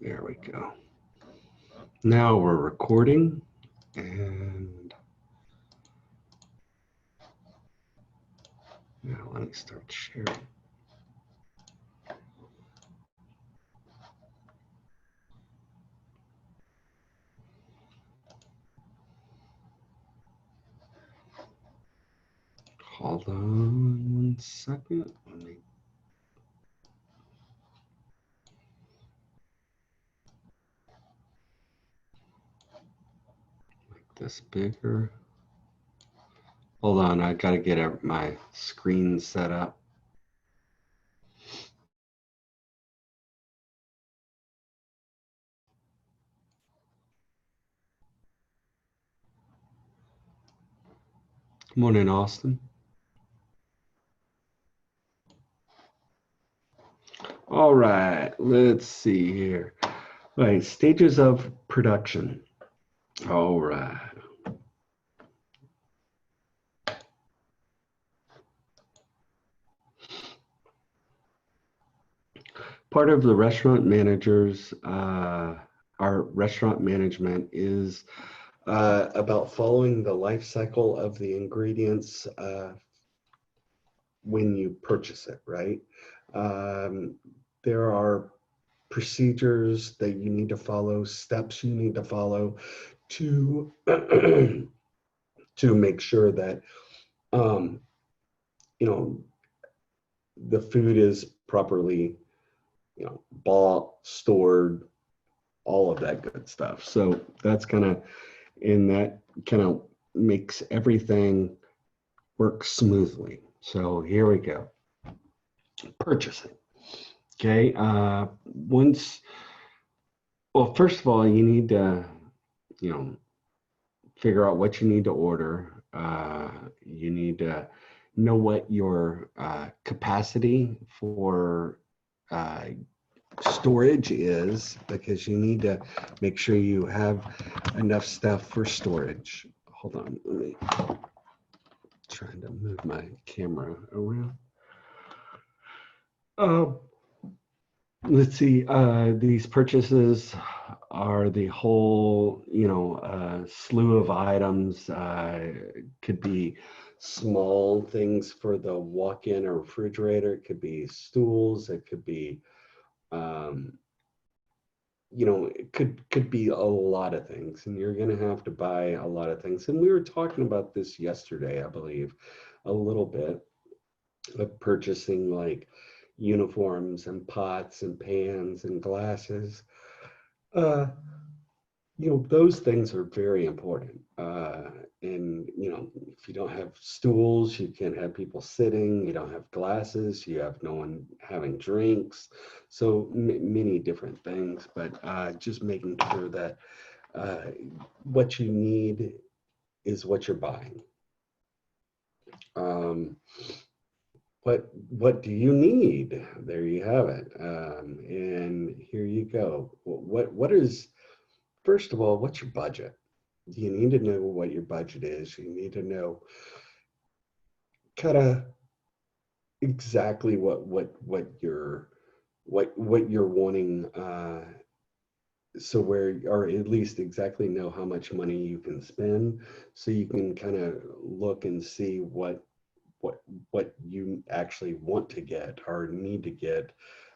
There we go. Now we're recording, and now let me start sharing. Hold on 1 second. Let me make this bigger. Hold on, I gotta get my screen set up. Good morning, Austin. All right, let's see here. All right, stages of production. All right. Part of the restaurant managers, our restaurant management is about following the life cycle of the ingredients when you purchase it, right? There are procedures that you need to follow, steps you need to follow to to make sure that you know the food is properly bought, stored, all of that good stuff. So that's that kind of makes everything work smoothly. So here we go. Purchasing. Okay. First of all, you need to, figure out what you need to order. You need to know what your capacity for storage is, because you need to make sure you have enough stuff for storage. Hold on, let me trying to move my camera around. Let's see, these purchases are the whole, slew of items. Could be small things for the walk-in or refrigerator. It could be stools. It could be, it could be a lot of things, and you're going to have to buy a lot of things. And we were talking about this yesterday, I believe, a little bit of purchasing like uniforms and pots and pans and glasses. Those things are very important. And, if you don't have stools, you can't have people sitting, you don't have glasses, you have no one having drinks. So many different things, but just making sure that what you need is what you're buying. What do you need? There you have it. And here you go. What is, first of all, what's your budget? You need to know what your budget is. You need to know kind of exactly what you're wanting, or at least exactly know how much money you can spend, so you can kind of look and see what you actually want to get or need to get,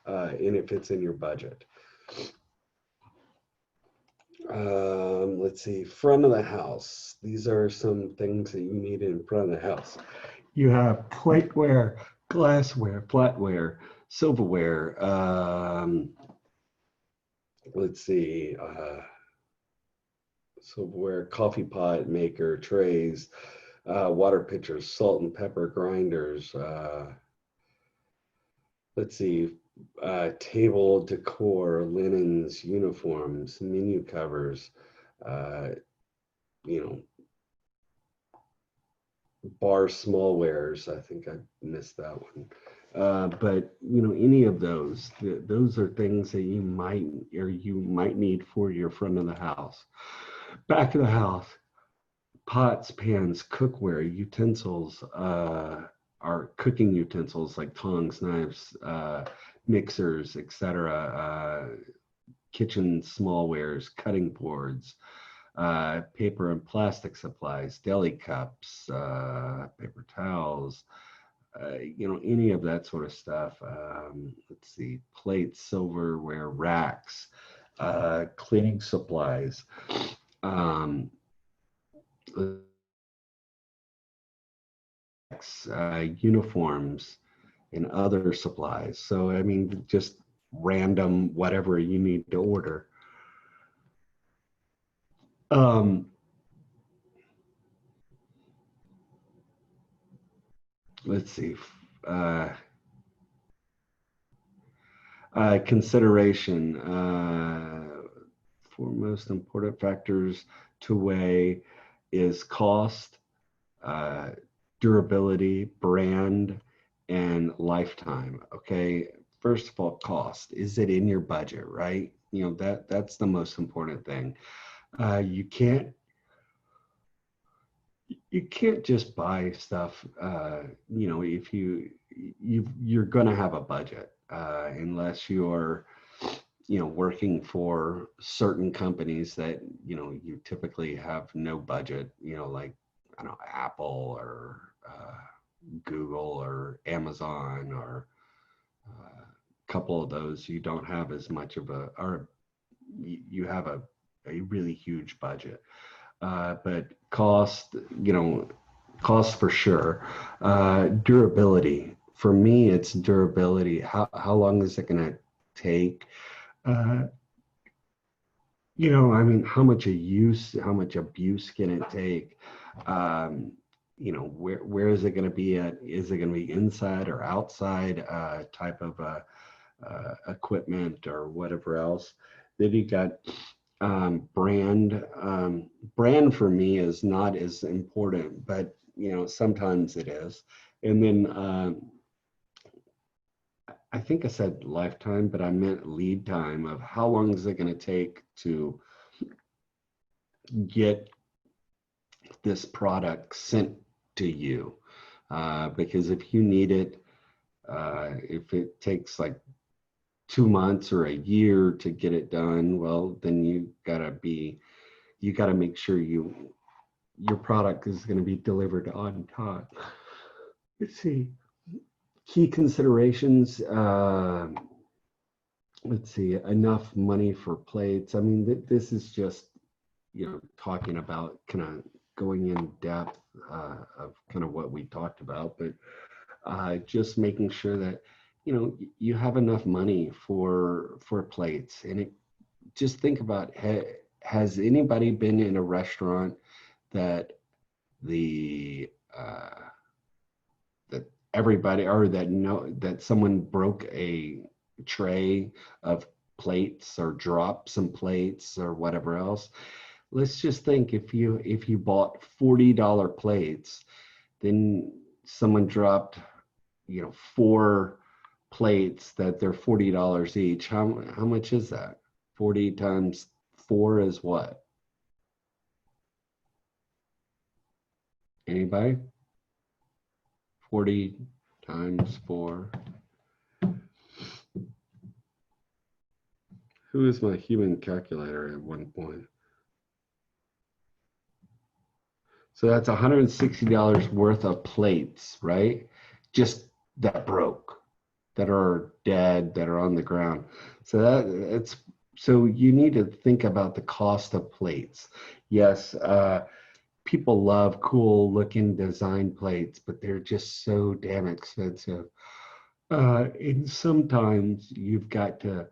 and if it's in your budget. Let's see, front of the house. These are some things that you need in front of the house. You have plateware, glassware, flatware, silverware. Let's see, silverware, coffee pot maker, trays, water pitchers, salt and pepper grinders. Let's see, table decor, linens, uniforms, menu covers, bar smallwares. I think I missed that one. But any of those are things that you might need for your front of the house. Back of the house, pots, pans, cookware, utensils, are cooking utensils like tongs, knives, mixers, etc. kitchen smallwares, cutting boards, paper and plastic supplies, deli cups, paper towels, any of that sort of stuff. Let's see, plates, silverware, racks, cleaning supplies, um, uniforms, and other supplies. So, I mean, just random whatever you need to order. Um, let's see. Uh, Consideration for most important factors to weigh is cost, uh, durability, brand, and lifetime. Okay. First of all, cost. Is it in your budget, right? That's the most important thing. You can't just buy stuff. If you're going to have a budget, unless you're working for certain companies that you typically have no budget. Like, I don't know, Apple or Google or Amazon, or a couple of those. You don't have as much of or you have a really huge budget. But cost for sure. Durability. For me, it's durability. How long is it going to take? Uh, I mean, how much abuse can it take? Um, where is it going to be at? Is it going to be inside or outside type of equipment or whatever else? Then you got brand. Brand for me is not as important, but sometimes it is. And then I think I said lifetime, but I meant lead time of how long is it going to take to get this product sent to you. Because if you need it, if it takes like 2 months or a year to get it done, well, then you gotta make sure your product is going to be delivered on time. Let's see. Key considerations. Let's see. Enough money for plates. I mean, this is just talking about kind of going in depth of kind of what we talked about, but just making sure that you have enough money for plates. And just think about, has anybody been in a restaurant that the that everybody, or that someone broke a tray of plates or dropped some plates or whatever else? Let's just think, if you bought $40 plates, then someone dropped four plates that they're $40 each. How much is that? 40 times 4 is what? Anybody? 40 times 4. Who is my human calculator at one point? So that's $160 worth of plates, right? Just that broke, that are dead, that are on the ground. So you need to think about the cost of plates. Yes, people love cool looking design plates, but they're just so damn expensive. And sometimes you've got to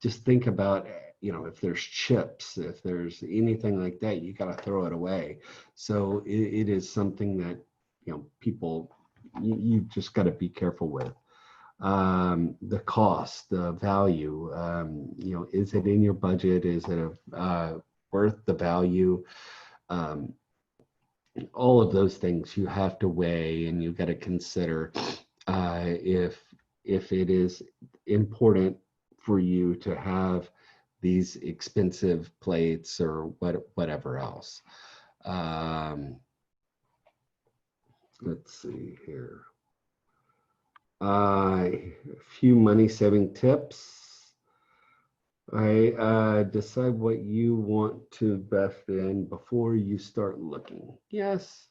just think about, if there's chips, if there's anything like that, you got to throw it away. So it is something that, people, you just got to be careful with. The cost, the value, is it in your budget? Is it worth the value? Um, all of those things you have to weigh, and you got to consider if it is important for you to have these expensive plates or whatever else. Let's see here. A few money saving tips. I decide what you want to invest in before you start looking. Yes.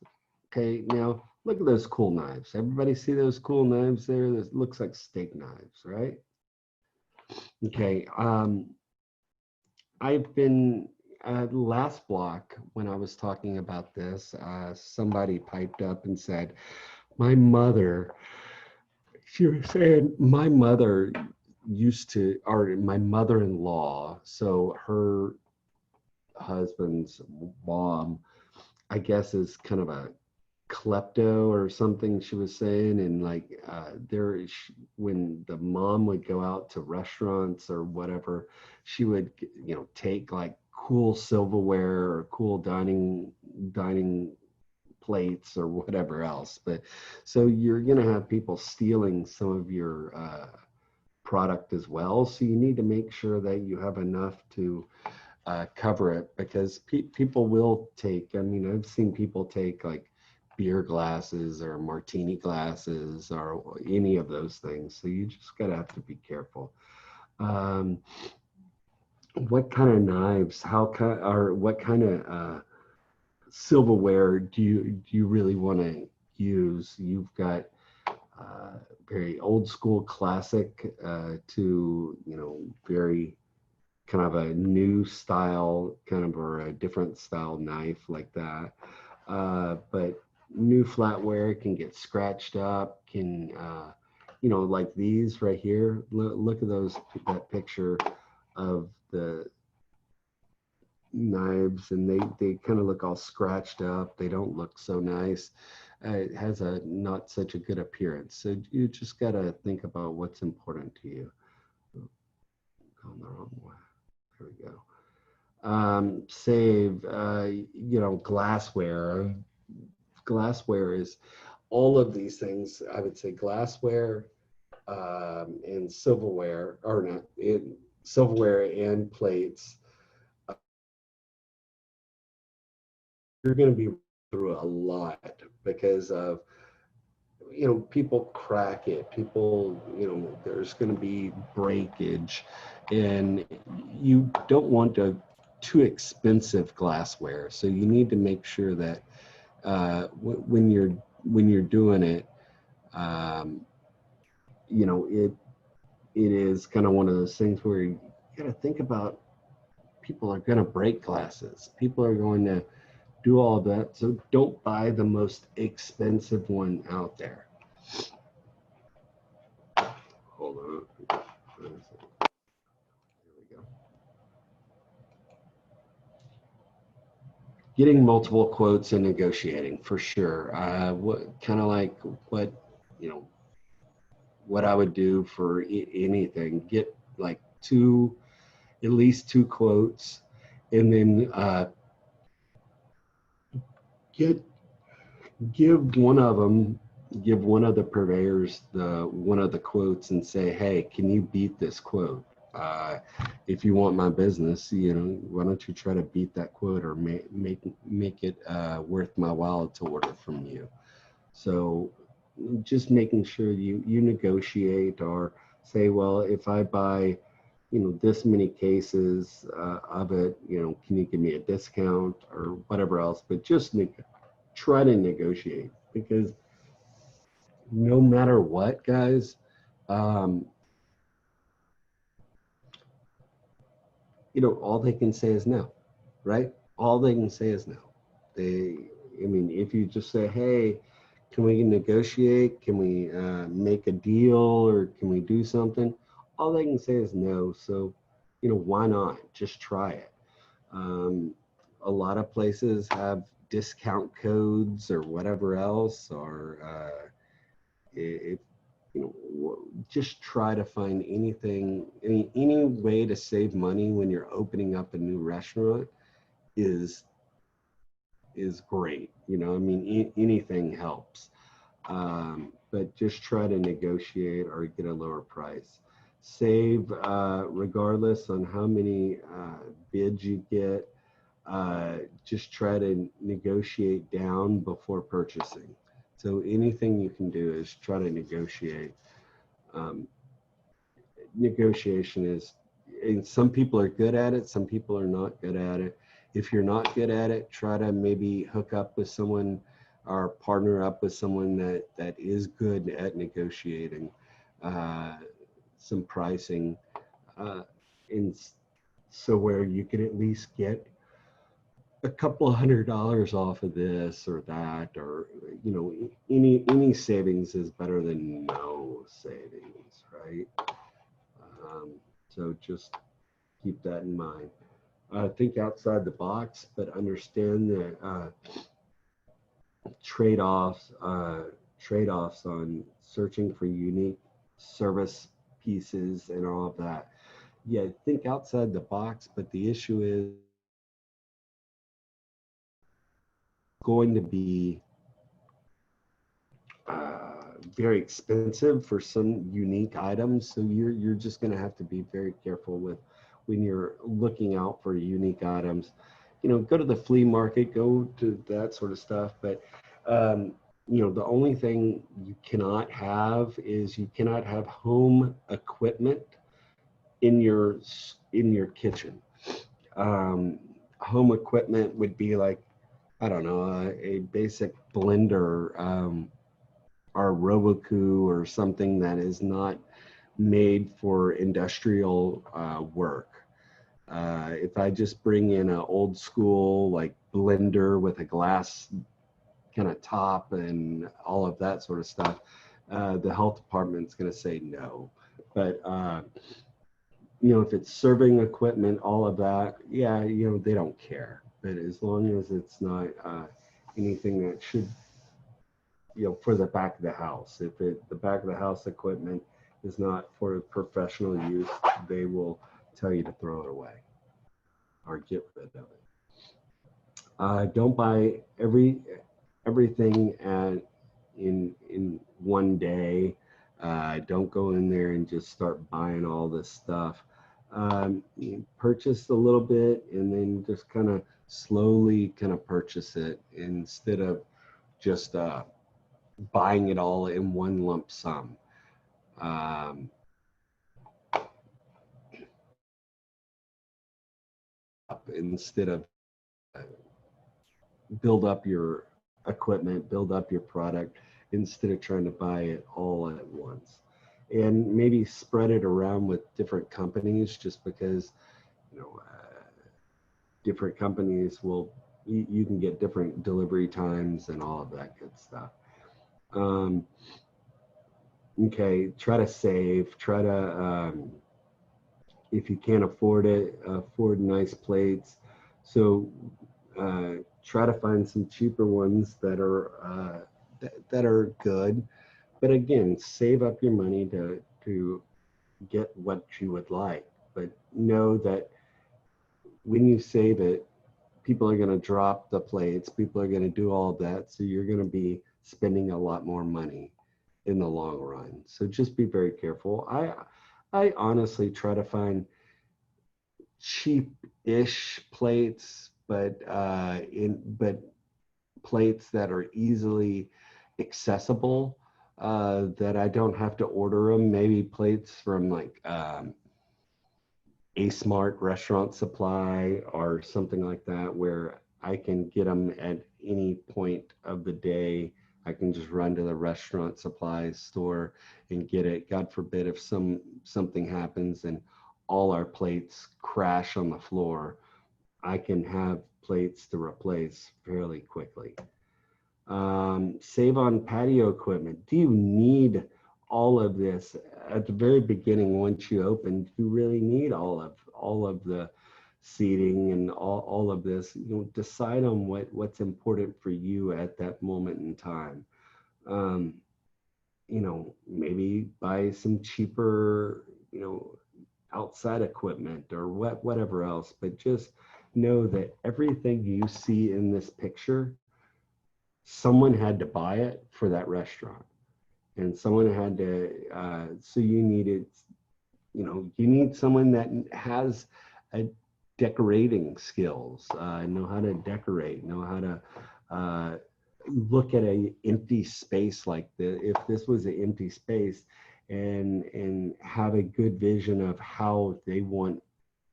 Okay. Now look at those cool knives. Everybody see those cool knives there? That looks like steak knives, right? Okay. I've been last block when I was talking about this. Somebody piped up and said, "My mother." She was saying, "My mother used to, or my mother-in-law, so her husband's mom, I guess, is kind of a klepto or something," she was saying. And like when the mom would go out to restaurants or whatever, she would, take like cool silverware or cool dining plates or whatever else. But so you're going to have people stealing some of your product as well, so you need to make sure that you have enough to cover it, because people will take, I mean, I've seen people take like beer glasses or martini glasses or any of those things. So you just gotta have to be careful. Um, what kind of knives, or what kind of silverware do you really want to use? You've got uh, very old school classic to, very kind of a new style, kind of, or a different style knife like that. But new flatware can get scratched up, can, like these right here. Look at that picture of the knives, and they kind of look all scratched up. They don't look so nice. It has a not such a good appearance. So you just got to think about what's important to you. Oh, going the wrong way. There we go. Save, glassware. Glassware is all of these things. I would say glassware, and silverware, or not, in silverware and plates. You're going to be through a lot because of, people crack it. People, there's going to be breakage, and you don't want too expensive glassware. So you need to make sure that when you're doing it, um, it is kind of one of those things where you got to think about, people are going to break glasses. People are going to do all that. So don't buy the most expensive one out there. Hold on. Here we go. Getting multiple quotes and negotiating for sure. What kind of like what you know what I would do for anything. Get like at least two quotes, and then get give one of them, give one of the purveyors the one of the quotes and say, hey, can you beat this quote? If you want my business, why don't you try to beat that quote, or make it worth my while to order from you? So just making sure you negotiate, or say, well, if I buy, this many cases of it, can you give me a discount or whatever else? But just try to negotiate, because no matter what, guys, um, all they can say is no, right? All they can say is no. They, I mean, if you just say, hey, can we negotiate? Can we make a deal, or can we do something? All they can say is no. So, why not? Just try it. Um, a lot of places have discount codes or whatever else, or if just try to find any way to save money when you're opening up a new restaurant is great. I mean, anything helps. But just try to negotiate or get a lower price. Save regardless on how many bids you get. Just try to negotiate down before purchasing. So anything you can do is try to negotiate. Um, Negotiation and some people are good at it, some people are not good at it. If you're not good at it, try to maybe hook up with someone or partner up with someone that is good at negotiating uh, some pricing, uh, in so where you could at least get a couple $100 off of this or that, or any savings is better than no savings, right? So just keep that in mind. Think outside the box, but understand that trade-offs trade-offs on searching for unique service pieces and all of that. Yeah, think outside the box, but the issue is going to be very expensive for some unique items. So you're just going to have to be very careful with when you're looking out for unique items. Go to the flea market, go to that sort of stuff. But the only thing you cannot have is you cannot have home equipment in your kitchen. Um, Home equipment would be like, I don't know, a basic blender. Or Roboku or something that is not made for industrial work. If I just bring in an old school like blender with a glass kind of top and all of that sort of stuff, the health department's going to say no. But if it's serving equipment, all of that, yeah, they don't care. But as long as it's not anything that should for the back of the house. If the back of the house equipment is not for professional use, they will tell you to throw it away or get rid of it. Don't buy everything in one day. Don't go in there and just start buying all this stuff. Purchase a little bit and then just kind of slowly kind of purchase it instead of just buying it all in one lump sum. Um, Instead of build up your equipment, build up your product, instead of trying to buy it all at once. And maybe spread it around with different companies, just because, different companies you can get different delivery times and all of that good stuff. Um, okay, try to save, try to, if you can't afford it, afford nice plates. So try to find some cheaper ones that are good. But again, save up your money to get what you would like. But know that when you save it, people are going to drop the plates. People are going to do all of that. So you're going to be spending a lot more money in the long run. So just be very careful. I honestly try to find cheap-ish plates, but plates that are easily accessible, that I don't have to order them. Maybe plates from like A Smart Restaurant Supply or something like that, where I can get them at any point of the day. I can just run to the restaurant supplies store and get it. God forbid if something happens and all our plates crash on the floor, I can have plates to replace fairly quickly. Save on patio equipment. Do you need all of this at the very beginning? Once you open, do you really need all of the seating and all of this? Decide on what's important for you at that moment in time. Maybe buy some cheaper, outside equipment or whatever else, but just know that everything you see in this picture, someone had to buy it for that restaurant, and someone had to, so you needed, you need someone that has a decorating skills, know how to decorate, know how to look at a empty space like this. If this was an empty space, and have a good vision of how they want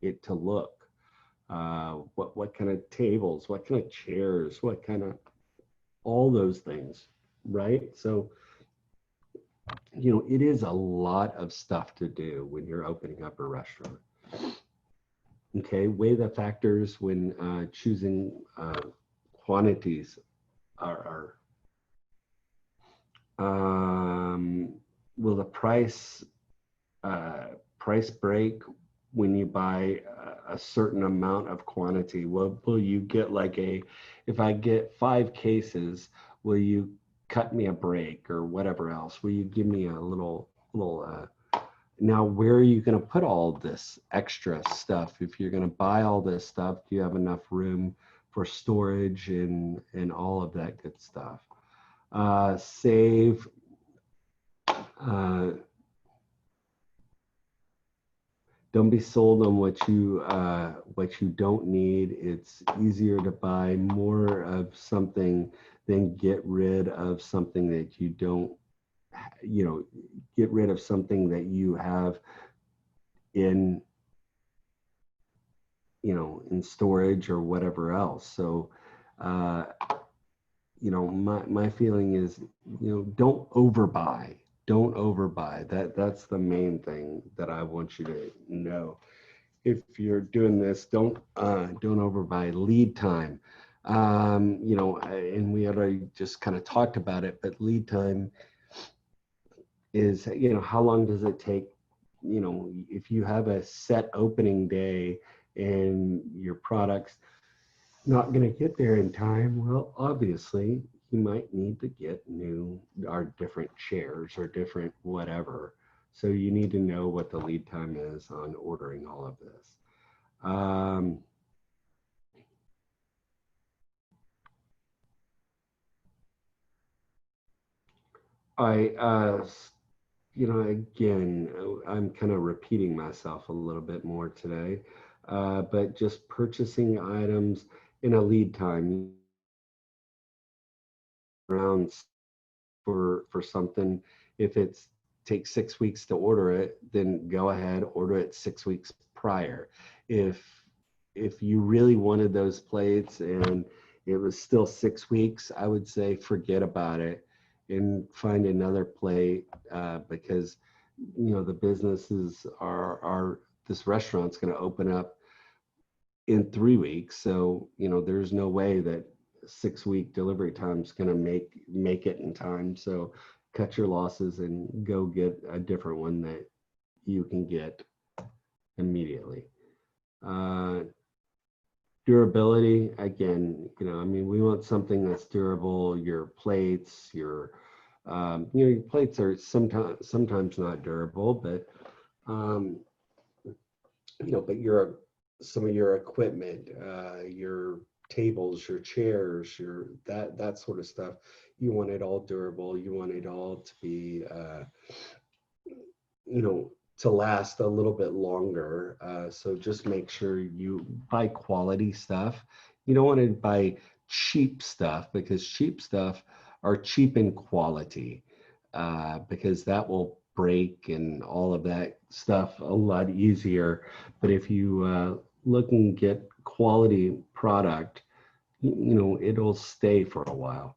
it to look. What kind of tables, what kind of chairs, what kind of all those things, right? So, it is a lot of stuff to do when you're opening up a restaurant. Okay, weigh the factors when choosing quantities will the price break when you buy a certain amount of quantity? Will you get if I get 5 cases, will you cut me a break or whatever else? Will you give me a little now, where are you going to put all this extra stuff? If you're going to buy all this stuff, do you have enough room for storage and all of that good stuff? Save. Don't be sold on what you don't need. It's easier to buy more of something than get rid of something that you don't. Get rid of something that you have in in storage or whatever else. So, my feeling is, don't overbuy. Don't overbuy. That's the main thing that I want you to know. If you're doing this, don't overbuy. Lead time. And we already just kind of talked about it, but lead time is, how long does it take? If you have a set opening day and your product's not going to get there in time, well, obviously you might need to get new or different chairs or different whatever. So you need to know what the lead time is on ordering all of this. Again, I'm kind of repeating myself a little bit more today, but just purchasing items in a lead time around for something. If it's takes 6 weeks to order it, then go ahead, order it 6 weeks prior. If you really wanted those plates and it was still 6 weeks, I would say forget about it and find another plate, because the businesses are this restaurant's going to open up in 3 weeks, so there's no way that 6 week delivery time is going to make it in time. So cut your losses and go get a different one that you can get immediately. Durability, again, we want something that's durable. Your plates, your plates are sometimes not durable, but but some of your equipment, your tables, your chairs, your that sort of stuff, you want it all durable. You want it all to be to last a little bit longer. So just make sure you buy quality stuff. You don't want to buy cheap stuff, because cheap stuff are cheap in quality, because that will break and all of that stuff a lot easier. But if you look and get quality product, it'll stay for a while.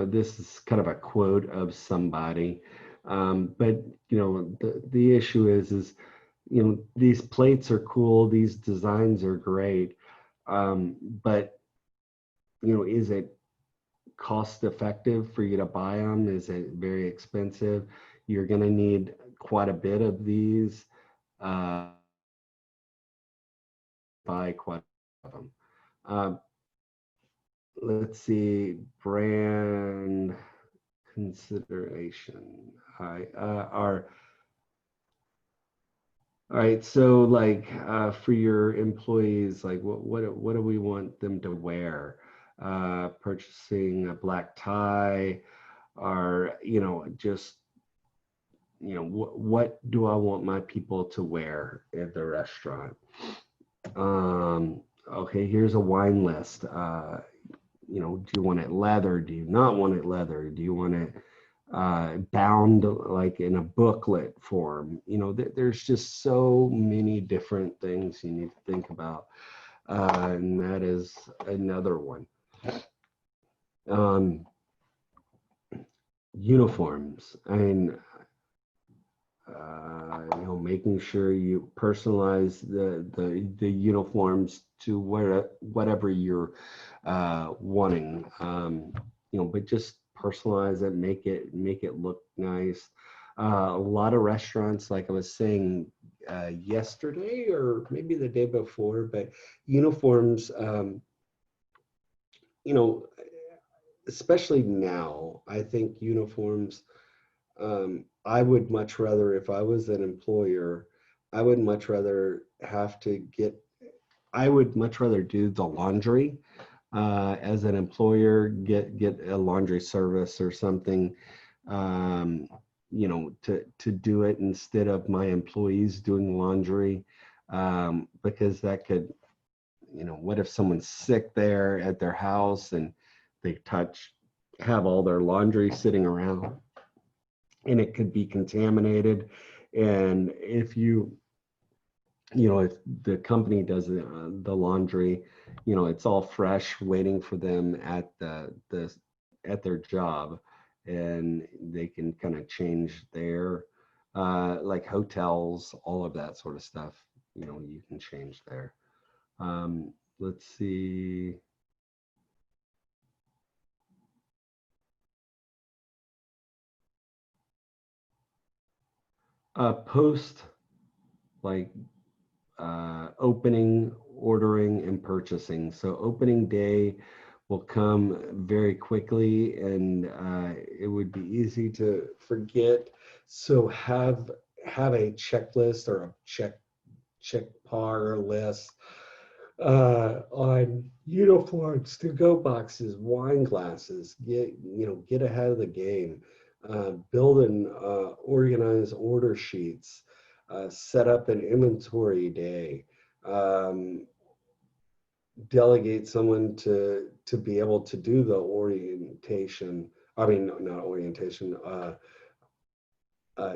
This is kind of a quote of somebody, but the issue is, these plates are cool, these designs are great, but is it cost effective for you to buy them? Is it very expensive? You're going to need quite a bit of these. Buy quite a bit of them. Let's see, brand consideration. All right. So for your employees, what do we want them to wear? Purchasing a black tie, or just what do I want my people to wear at the restaurant? Okay, here's a wine list. do you want it leather? Do you not want it leather? Do you want it bound like in a booklet form? There's just so many different things you need to think about. And that is another one. Um, Uniforms. I mean, making sure you personalize the uniforms to whatever you're wanting. But just personalize it, make it look nice. A lot of restaurants, like I was saying yesterday or maybe the day before, but uniforms, you know, especially now, I think uniforms, I would much rather, if I was an employer, I would much rather I would much rather do the laundry as an employer, get a laundry service or something, to do it instead of my employees doing laundry, because that could, what if someone's sick there at their house and they have all their laundry sitting around and it could be contaminated. And if the company does the laundry, it's all fresh waiting for them at at their job, and they can kind of change their like hotels, all of that sort of stuff, you can change there. Let's see. Post like opening, ordering, and purchasing. So opening day will come very quickly, and it would be easy to forget. So have a checklist or a check par list on uniforms, to-go boxes, wine glasses. Get ahead of the game. Build and organize order sheets. Set up an inventory day. Um, Delegate someone to be able to do the orientation. I mean, not orientation.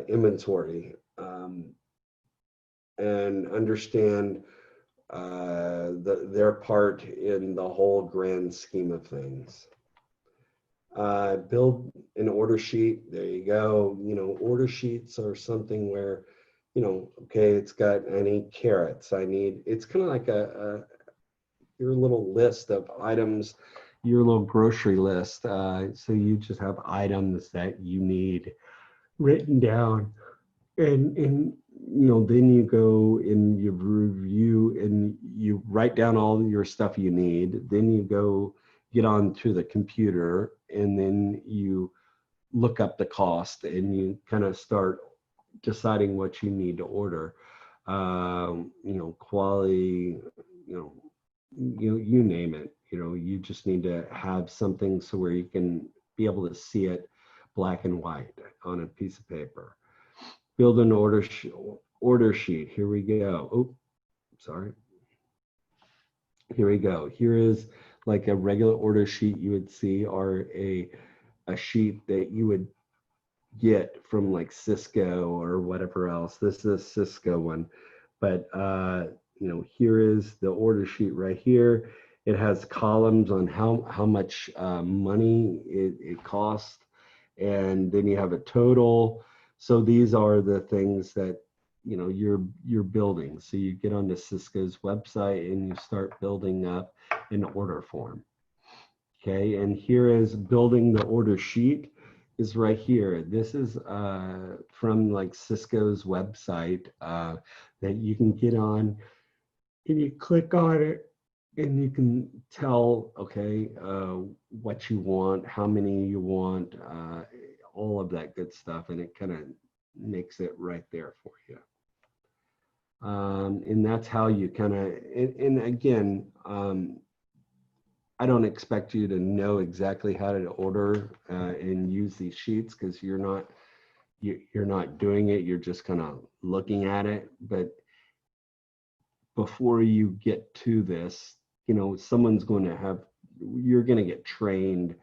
Inventory. And understand their part in the whole grand scheme of things. Build an order sheet. There you go. Order sheets are something where, okay, I need carrots. It's kind of like your little list of items, your little grocery list. So you just have items that you need written down, and then you go and you review and you write down all your stuff you need. Then you go get onto the computer, and then you look up the cost, and you kind of start deciding what you need to order. Quality, you name it. You just need to have something so where you can be able to see it black and white on a piece of paper. Build an order sheet. Here we go. Oh, sorry. Here we go. Here is like a regular order sheet you would see, or a sheet that you would get from like Cisco or whatever else. This is a Cisco one, but here is the order sheet right here. It has columns on how much money it costs, and then you have a total. So these are the things that you're building. So you get onto Cisco's website and you start building up an order form. Okay, and here is building the order sheet is right here. This is from like Cisco's website that you can get on, and you click on it and you can tell, okay, what you want, how many you want, all of that good stuff, and it kind of makes it right there for you. And that's how you kind of, and again, I don't expect you to know exactly how to order and use these sheets, because you're not doing it. You're just kind of looking at it. But before you get to this, someone's going to have you're going to get trained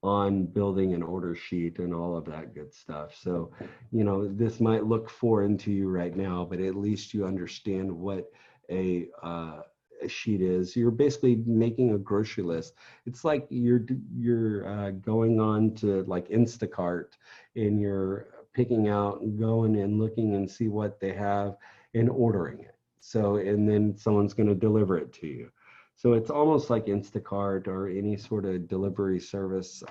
on building an order sheet and all of that good stuff. So, this might look foreign to you right now, but at least you understand what a sheet is. You're basically making a grocery list. It's like you're going on to like Instacart, and you're picking out and going and looking and see what they have and ordering it. So, and then someone's going to deliver it to you. So it's almost like Instacart or any sort of delivery service,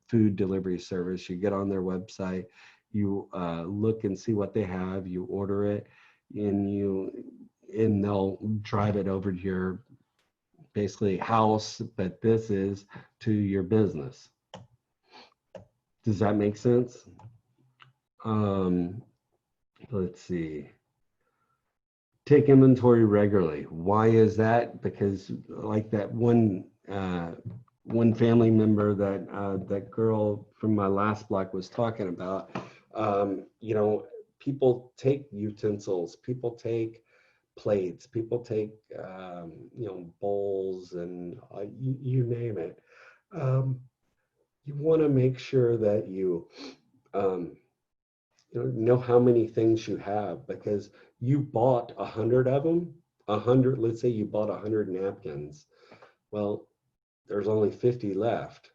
food delivery service. You get on their website, you look and see what they have, you order it, and they'll drive it over to your basically house, but this is to your business. Does that make sense? Let's see. Take inventory regularly. Why is that? Because like that one family member that girl from my last block was talking about, people take utensils, people take plates, people take bowls, and you name it. You want to make sure that you know how many things you have, because you bought 100 of them. 100, let's say you bought 100 napkins. Well, there's only 50 left.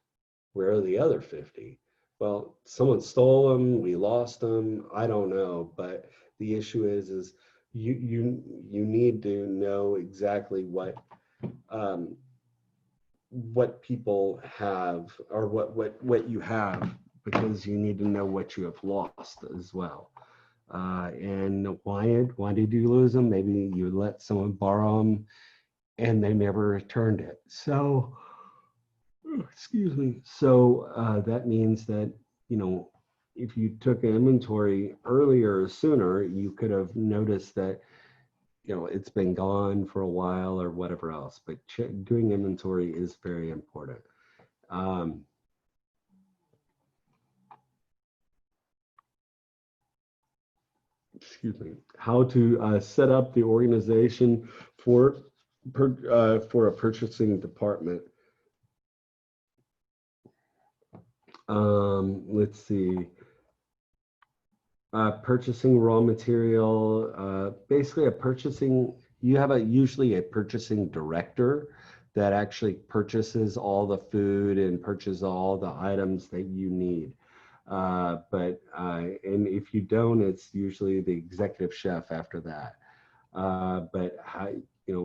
Where are the other 50? Well, someone stole them, we lost them, I don't know. But the issue is you need to know exactly what people have, or what you have, because you need to know what you have lost as well. And why did you lose them? Maybe you let someone borrow them and they never returned it. So, excuse me. So that means that, if you took an inventory earlier or sooner, you could have noticed that, it's been gone for a while or whatever else. But doing inventory is very important. Excuse me. How to set up the organization for a purchasing department. Let's see. Purchasing raw material, basically you have usually a purchasing director that actually purchases all the food and purchases all the items that you need. And if you don't, it's usually the executive chef after that.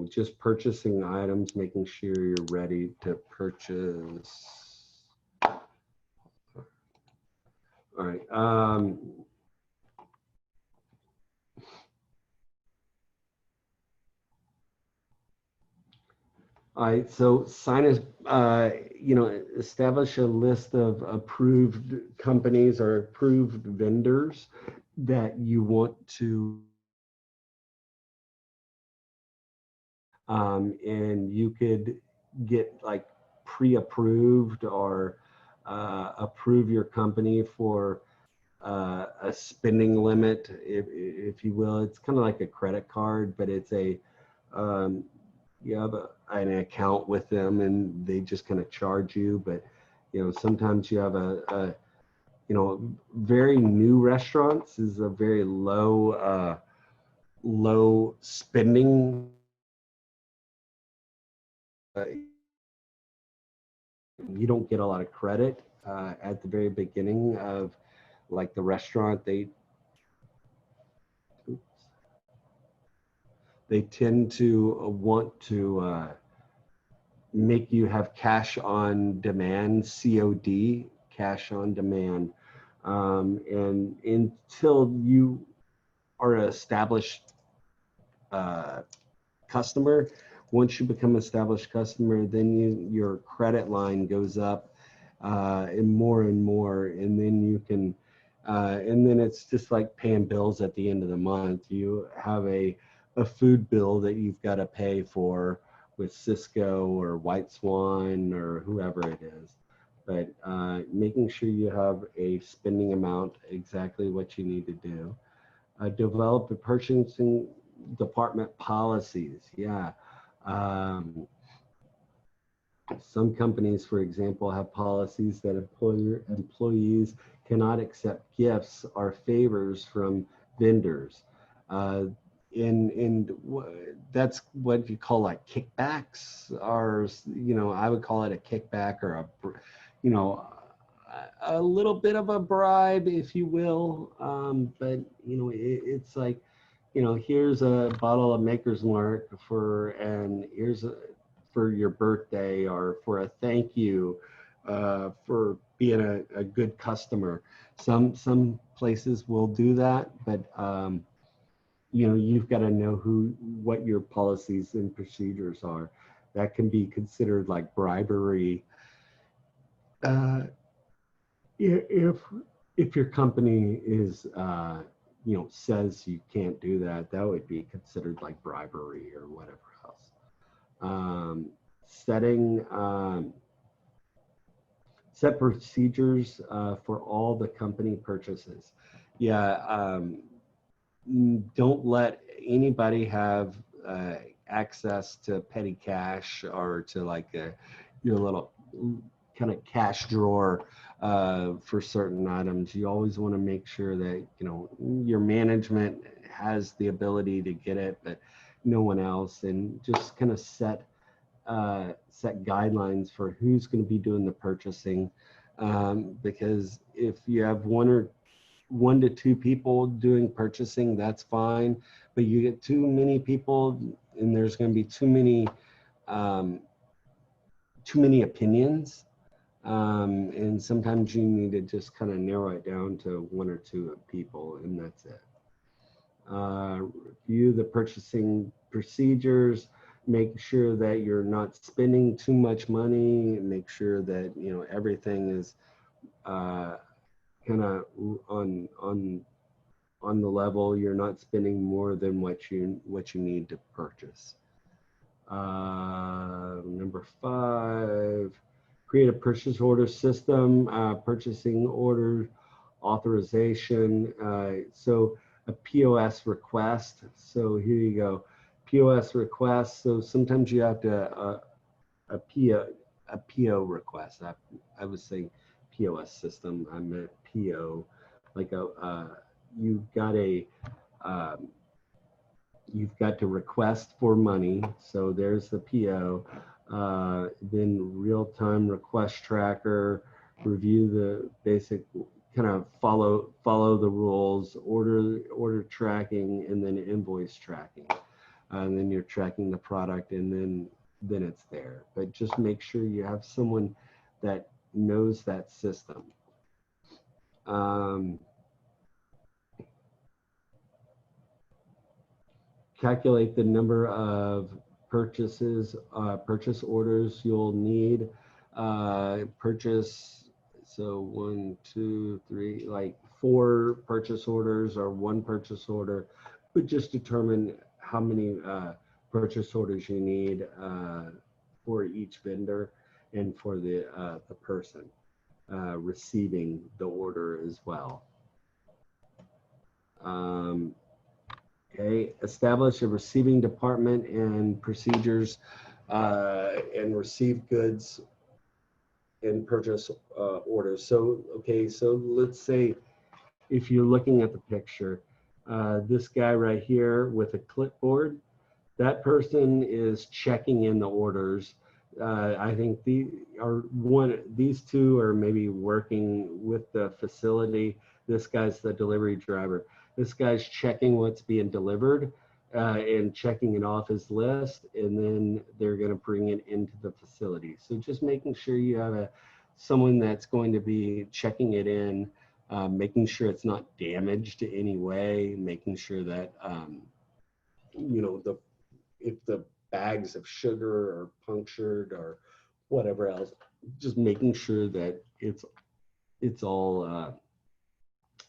Just purchasing items, making sure you're ready to purchase. All right. All right, so establish a list of approved companies or approved vendors that you want to, and you could get like pre-approved or approve your company for a spending limit, if you will. It's kind of like a credit card, but it's you have an account with them and they just kind of charge you. But sometimes you have a very new restaurants is a very low spending. You don't get a lot of credit at the very beginning of like the restaurant. They tend to want to make you have cash on demand, COD, cash on demand. And until you are an established customer, once you become an established customer, then your credit line goes up and more, and then you can, and then it's just like paying bills at the end of the month. You have a food bill that you've got to pay for with Cisco or White Swan or whoever it is. But making sure you have a spending amount, exactly what you need to do. Develop the purchasing department policies. Yeah. Some companies, for example, have policies that employees cannot accept gifts or favors from vendors. Uh, that's what you call like kickbacks, or I would call it a kickback or you know, a little bit of a bribe, if you will. But it's like, here's a bottle of Maker's Mark and here's for your birthday or for a thank you for being a good customer. Some places will do that, but you've got to know what your policies and procedures are. That can be considered like bribery. Uh, if your company is says you can't do that, that would be considered like bribery or whatever else. Setting set procedures for all the company purchases. Yeah, don't let anybody have access to petty cash or to like your little kind of cash drawer for certain items. You always want to make sure that your management has the ability to get it, but no one else, and just kind of set guidelines for who's going to be doing the purchasing. Because if you have one to two people doing purchasing, that's fine. But you get too many people, and there's going to be um, too many opinions. And sometimes you need to just kind of narrow it down to one or two people, and that's it. Review the purchasing procedures, make sure that you're not spending too much money, and make sure that everything is kind of on the level. You're not spending more than what you need to purchase. Number 5, create a purchase order system, purchasing order authorization. So a POS request. So here you go, POS request. So sometimes you have to a PO request. I was saying POS system. I meant PO, like you've got to request for money. So there's the PO. Then real-time request tracker, review the basic, kind of follow the rules, order tracking, and then invoice tracking. And then you're tracking the product, and then it's there. But just make sure you have someone that knows that system. Calculate the number of purchase orders you'll need. So 1, 2, 3, like 4 purchase orders or 1 purchase order, but just determine how many purchase orders you need for each vendor and for the person receiving the order as well. Okay, establish a receiving department and procedures and receive goods and purchase orders. So, okay, so let's say if you're looking at the picture, this guy right here with a clipboard, that person is checking in the orders. I think these two are maybe working with the facility. This guy's the delivery driver. This guy's checking what's being delivered and checking it off his list, and then they're going to bring it into the facility. So just making sure you have someone that's going to be checking it in, making sure it's not damaged in any way, making sure that if the bags of sugar are punctured or whatever else, just making sure that it's all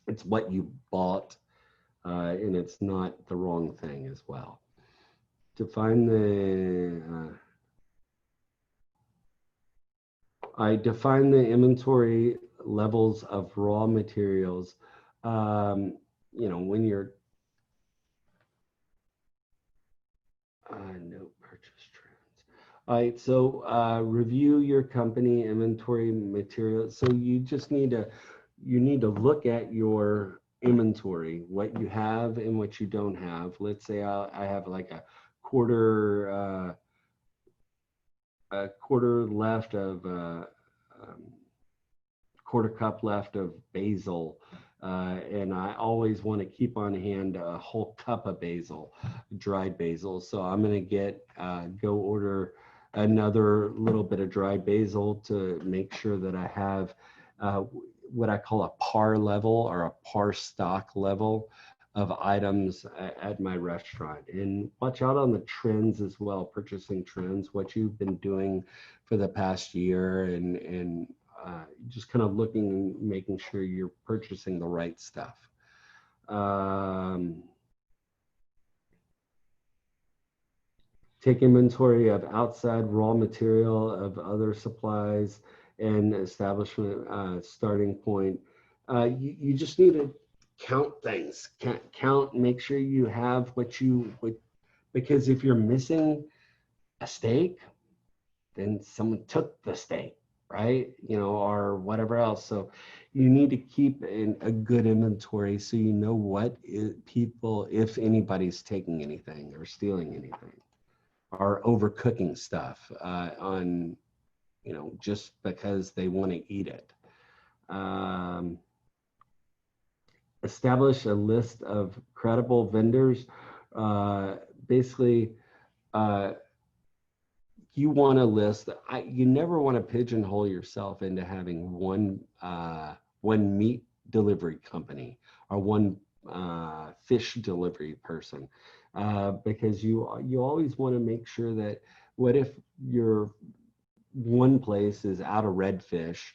it's what you bought and it's not the wrong thing as well. I define the inventory levels of raw materials. When you're no purchase trends. All right, so review your company inventory material. So you need to look at your inventory, what you have and what you don't have. Let's say I have like quarter a quarter left of um, quarter cup left of basil. And I always want to keep on hand a whole cup of basil, dried basil. So I'm going to go order another little bit of dried basil to make sure that I have uh, what I call a par level or a par stock level of items at my restaurant. And watch out on the trends as well, purchasing trends, what you've been doing for the past year, and just kind of looking and making sure you're purchasing the right stuff. Um, Take inventory of outside raw material, of other supplies, and establishment starting point. You just need to count things, count, make sure you have because if you're missing a steak, then someone took the steak, right? Or whatever else. So you need to keep in a good inventory so you know people, if anybody's taking anything or stealing anything or overcooking stuff on, just because they want to eat it. Um, Establish a list of credible vendors. Basically, uh, you want to list. You never want to pigeonhole yourself into having one meat delivery company or one fish delivery person, because you always want to make sure that what if your one place is out of redfish,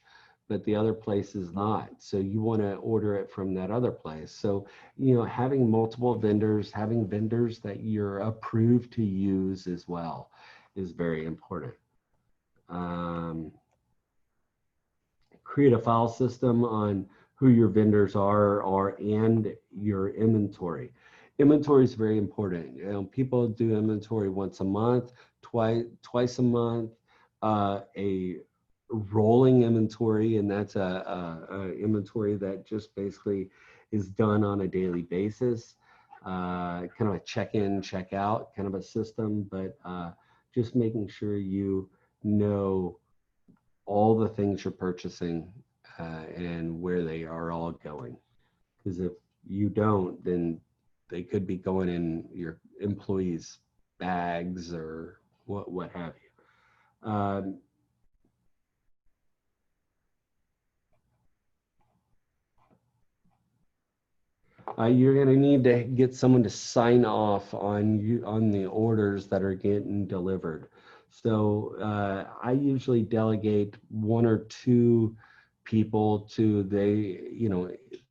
but the other place is not. So you want to order it from that other place. So, having multiple vendors, having vendors that you're approved to use as well is very important. Um, Create a file system on who your vendors are and your inventory. Inventory is very important. People do inventory once a month, twice a month, a rolling inventory, and that's a inventory that just basically is done on a daily basis. Kind of a check in, check out kind of a system, but just making sure you know all the things you're purchasing and where they are all going. Because if you don't, then they could be going in your employees' bags or what have you. You're going to need to get someone to sign off on the orders that are getting delivered. So I usually delegate one or two people to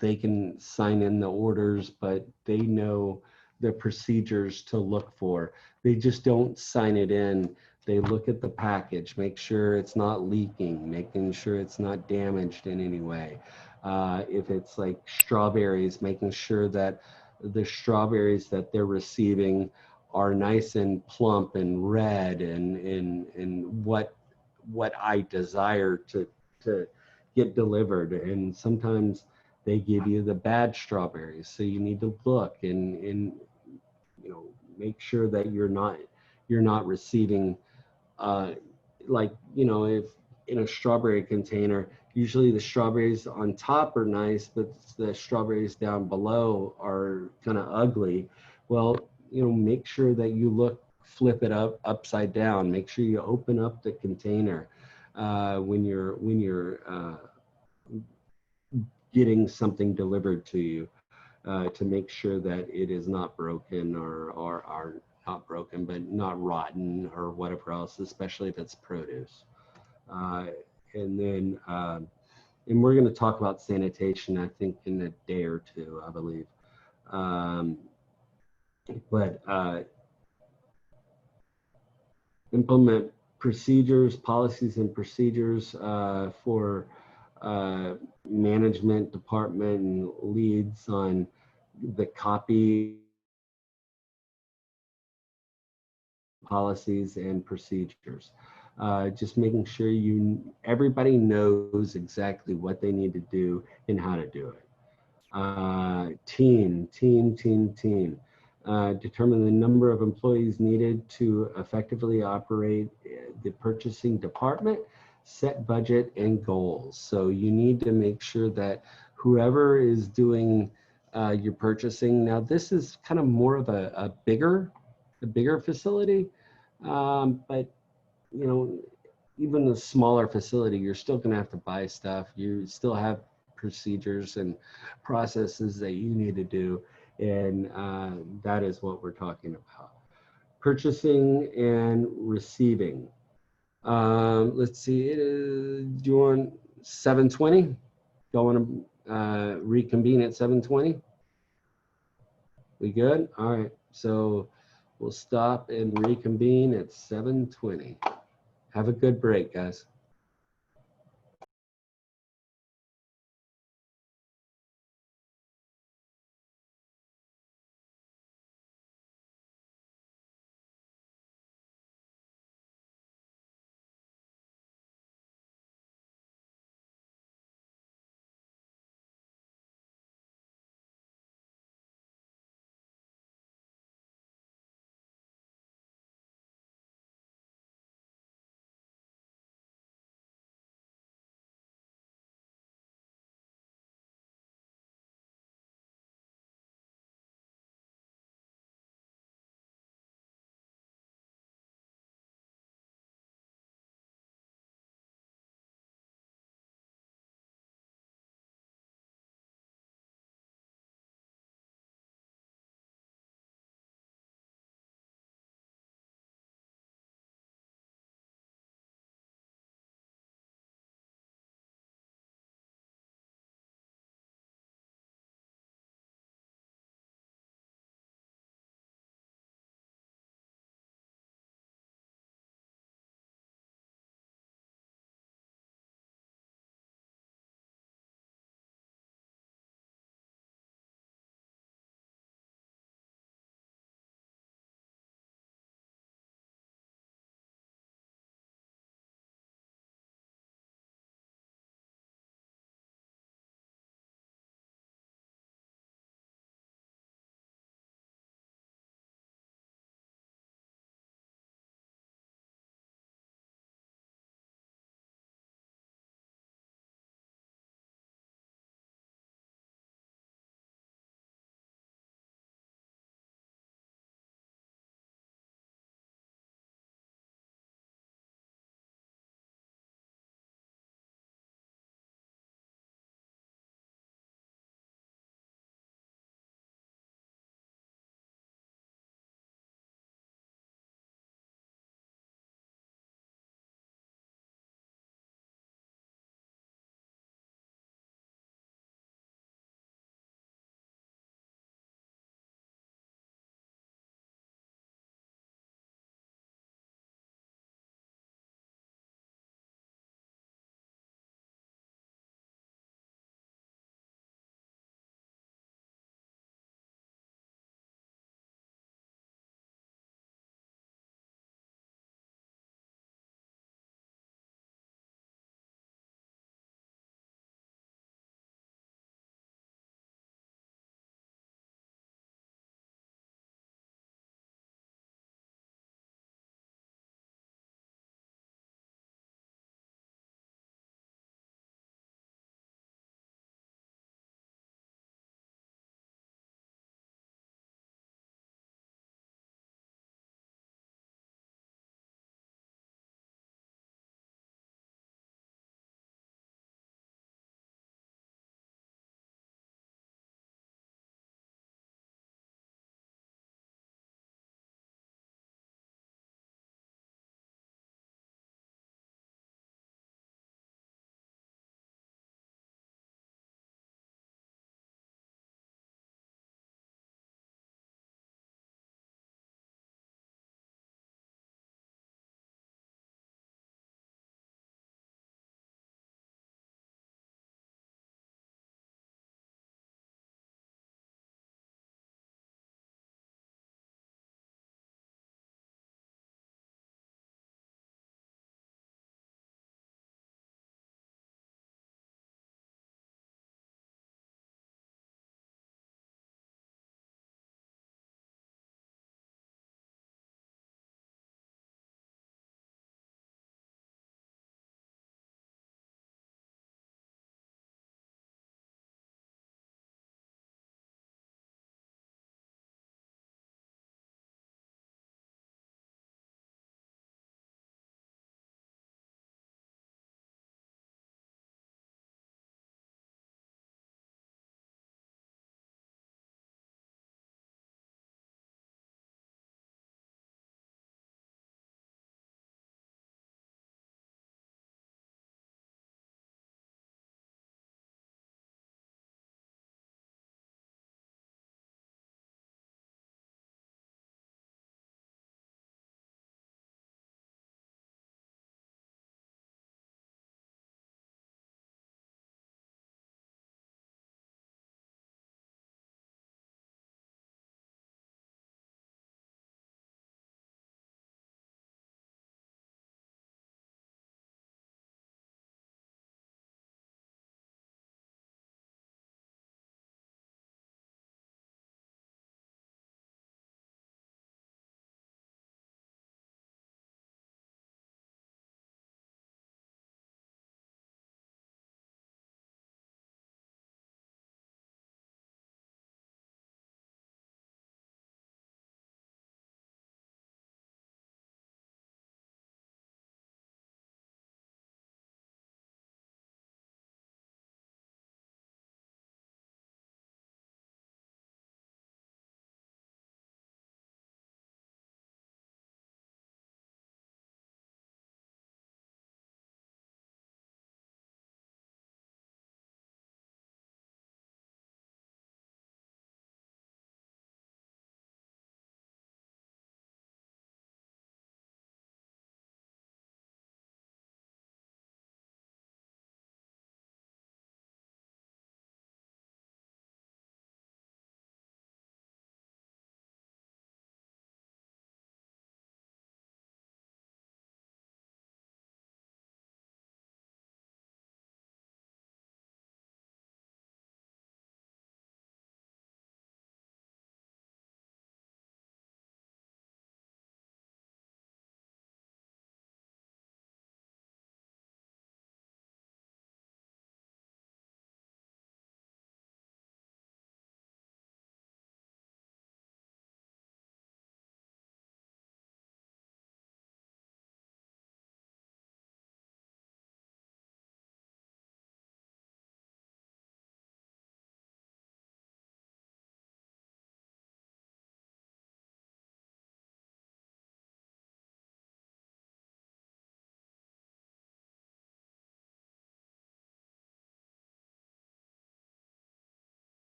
they can sign in the orders, but they know the procedures to look for. They just don't sign it in. They look at the package, make sure it's not leaking, making sure it's not damaged in any way. If it's like strawberries, making sure that the strawberries that they're receiving are nice and plump and red and what I desire to get delivered. And sometimes they give you the bad strawberries, so you need to look and make sure that you're not receiving uh, like if in a strawberry container, usually the strawberries on top are nice, but the strawberries down below are kind of ugly. Well, make sure that you flip it up upside down. Make sure you open up the container when you're getting something delivered to you, to make sure that it is not broken or not broken, but not rotten or whatever else, especially if it's produce. Uh, and then, and we're going to talk about sanitation, I think, in a day or two, I believe. Um, but implement procedures, policies, and procedures for management department and leads on the copy policies and procedures. Just making sure everybody knows exactly what they need to do and how to do it. Team. Determine the number of employees needed to effectively operate the purchasing department, set budget and goals. So you need to make sure that whoever is doing your purchasing, now this is kind of more of a bigger facility, but you know, even a smaller facility, you're still going to have to buy stuff. You still have procedures and processes that you need to do. And that is what we're talking about. Purchasing and receiving. Let's see, do you want 7:20? Do you want to reconvene at 7:20? We good? All right. So we'll stop and reconvene at 7:20. Have a good break, guys.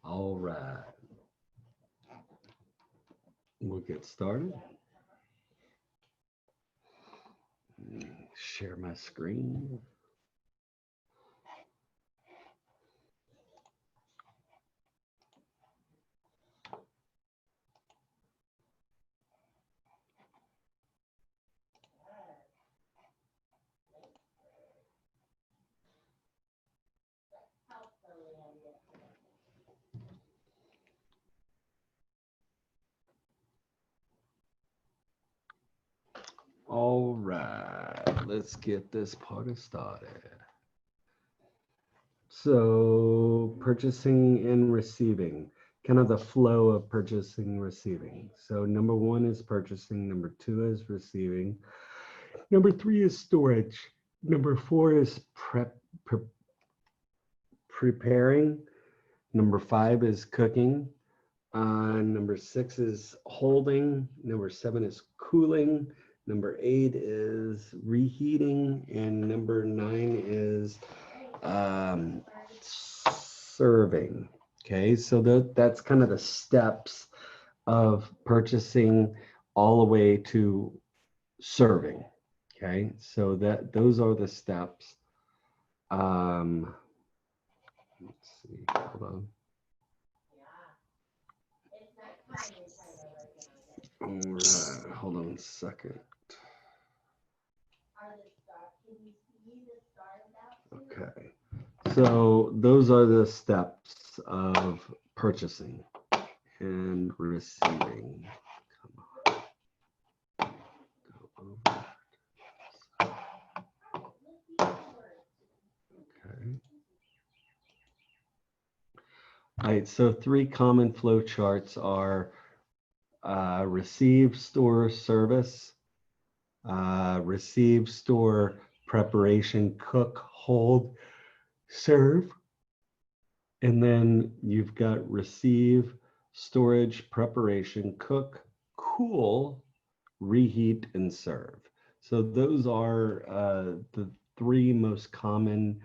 All right. We'll get started. Share my screen. All right, let's get this party started. So purchasing and receiving, kind of the flow of purchasing and receiving. So number one is purchasing, number two is receiving, number three is storage, number four is preparing, number five is cooking, number six is holding, number seven is cooling, number eight is reheating, and number nine is serving. Okay, so that's kind of the steps of purchasing all the way to serving. Okay, so those are the steps. Let's see, hold on. All right, hold on a second. Okay, so those are the steps of purchasing and receiving. Come on. Go over. Okay. All right, so three common flow charts are receive, store, service, receive, store, preparation, cook, hold, serve. And then you've got receive, storage, preparation, cook, cool, reheat, and serve. So those are the three most common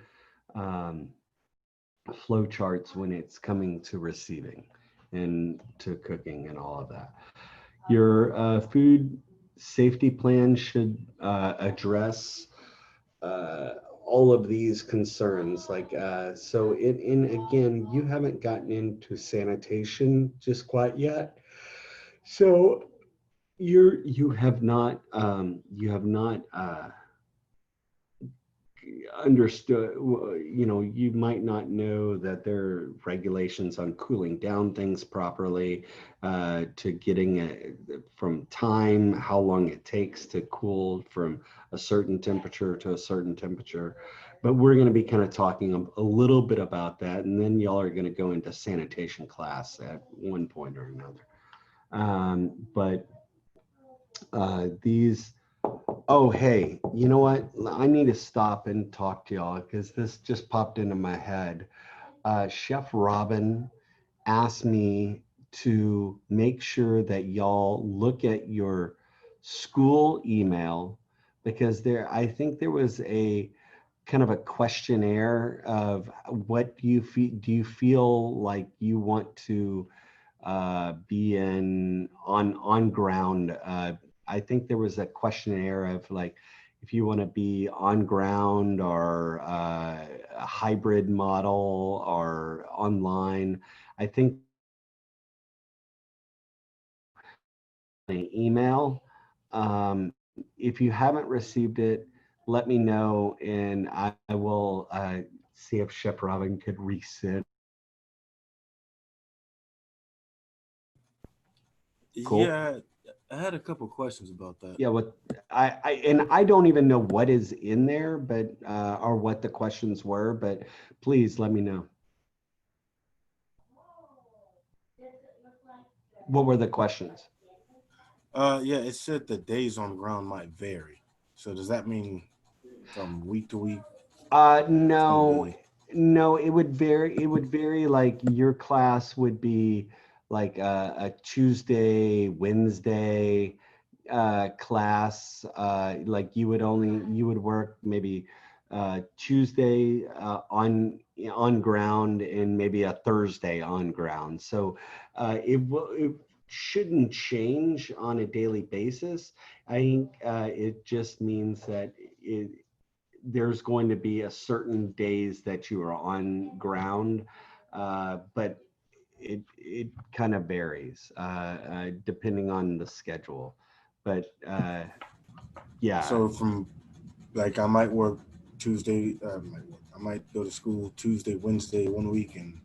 flow charts when it's coming to receiving and to cooking and all of that. Your food safety plan should address all of these concerns. Like, so again, you haven't gotten into sanitation just quite yet. So you have not understood, you might not know that there are regulations on cooling down things properly, to getting it from time, how long it takes to cool from a certain temperature to a certain temperature. But we're going to be kind of talking a little bit about that, and then y'all are going to go into sanitation class at one point or another. But these Oh, hey, you know what? I need to stop and talk to y'all because this just popped into my head. Chef Robin asked me to make sure that y'all look at your school email, because I think there was a kind of a questionnaire of what do you feel like you want to be on ground. I think there was a questionnaire of like, if you want to be on ground or a hybrid model or online. I think an email. If you haven't received it, let me know, and I will see if Chef Robin could resend. Cool. Yeah, I had a couple questions about that. Yeah, what I don't even know what is in there, but or what the questions were, but please let me know. What were the questions? Yeah, it said the days on ground might vary. So does that mean from week to week? It's gonna No, be no, it would vary. It would vary. Like your class would be like a Tuesday, Wednesday, class, like you would work maybe Tuesday on ground and maybe a Thursday on ground. So it shouldn't change on a daily basis. I think it just means that there's going to be a certain days that you are on ground, but it kind of varies depending on the schedule. But yeah, So from like I might work Tuesday. I might go to school Tuesday, Wednesday one week, and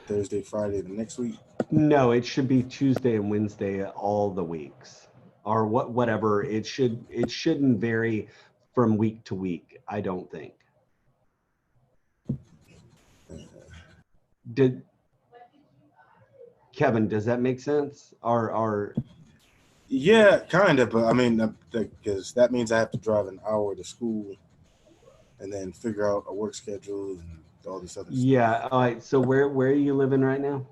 Thursday, Friday the next week. no, it should be Tuesday and Wednesday all the weeks, or whatever. It shouldn't vary from week to week. I don't think. Did Kevin? Does that make sense? Or Yeah, kind of, but I mean, because that means I have to drive an hour to school and then figure out a work schedule and all this other stuff. yeah. All right. So where are you living right now?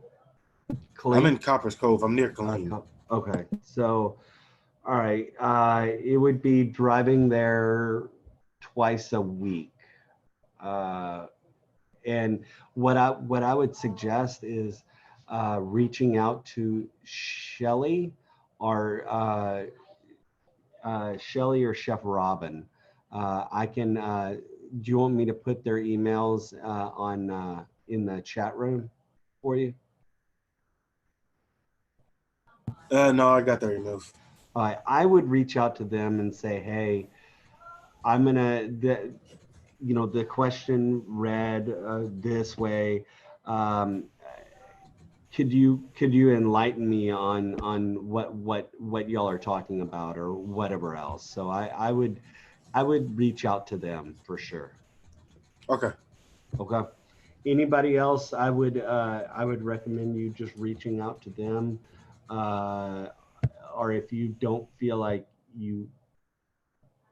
I'm in Killeen? Coppers Cove. I'm near Killeen. Okay. So all right. It would be driving there twice a week. Uh, and what I would suggest is reaching out to Shelly or Shelly or Chef Robin. I can. Do you want me to put their emails on in the chat room for you? No, I got their emails. I would reach out to them and say, hey, I'm gonna the question read this way. Um, could you enlighten me on what y'all are talking about or whatever else? So I would reach out to them for sure. Okay. Okay. Anybody else? I would recommend you just reaching out to them, uh, or if you don't you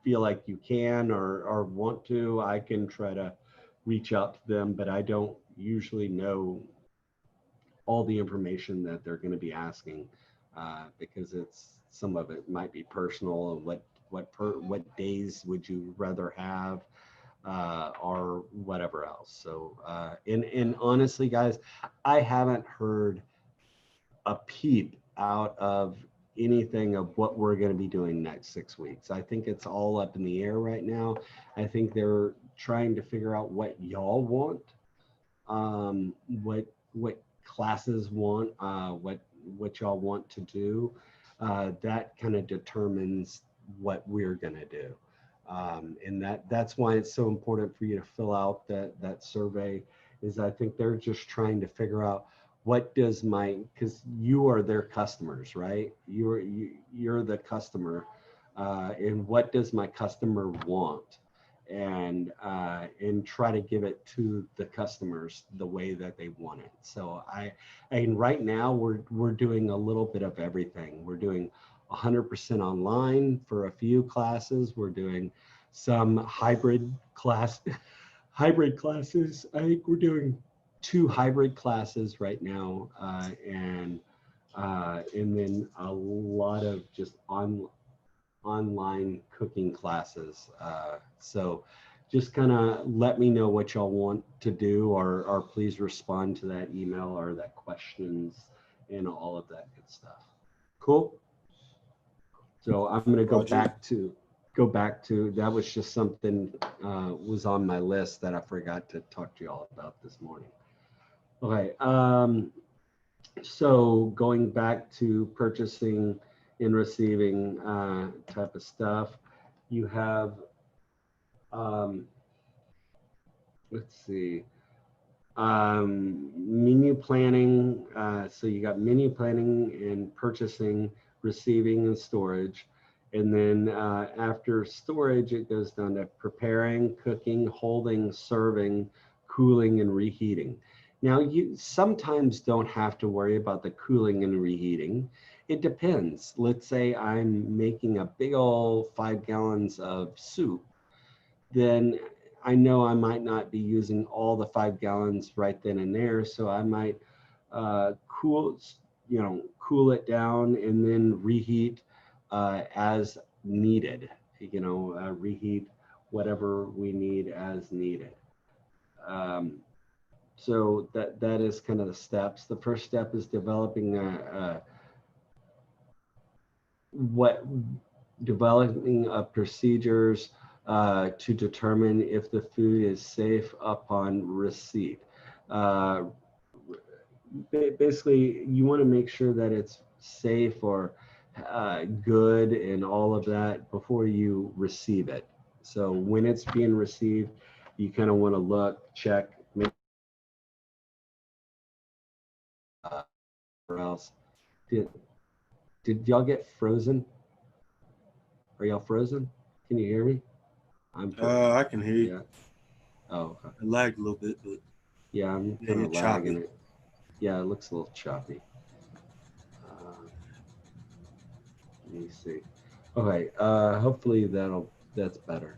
feel like you can or want to, I can try to reach out to them, but I don't usually know all the information that they're going to be asking because it's some of it might be personal. What days would you rather have or whatever else. So and honestly, guys, I haven't heard a peep out of anything of what we're going to be doing next 6 weeks. I think it's all up in the air right now. I think they're trying to figure out what y'all want, what classes want, what y'all want to do. That kind of determines what we're going to do. And that's why it's so important for you to fill out that survey. Is I think they're just trying to figure out what does because you are their customers, right? You're the customer, and what does my customer want, and try to give it to the customers the way that they want it. So and right now we're doing a little bit of everything. We're doing 100% online for a few classes. We're doing some hybrid classes. I think we're doing 2 hybrid classes right now, and then a lot of just online cooking classes. So just kind of let me know what y'all want to do, or please respond to that email or that questions and all of that good stuff. Cool. So I'm going to Roger. go back to that was just something was on my list that I forgot to talk to y'all about this morning. Okay. So going back to purchasing and receiving type of stuff, you have, um, let's see, menu planning. So you got menu planning and purchasing, receiving and storage. And then after storage, it goes down to preparing, cooking, holding, serving, cooling, and reheating. Now, you sometimes don't have to worry about the cooling and reheating. It depends. Let's say I'm making a big old 5 gallons of soup, then I know I might not be using all the 5 gallons right then and there. So I might cool it down and then reheat as needed, reheat whatever we need as needed. Um, so that is kind of the steps. The first step is developing what developing procedures to determine if the food is safe upon receipt. Uh, Basically, you want to make sure that it's safe or good and all of that before you receive it. So when it's being received, you kind of want to look, check, make or else. Did, did y'all get frozen? Are y'all frozen? Can you hear me? I'm I can hear you. yeah. Oh, okay. It lagged a little bit, but Yeah, I'm yeah, kind you're of lagging choppy. it. Yeah, it looks a little choppy. Let me see. Okay, hopefully that's better.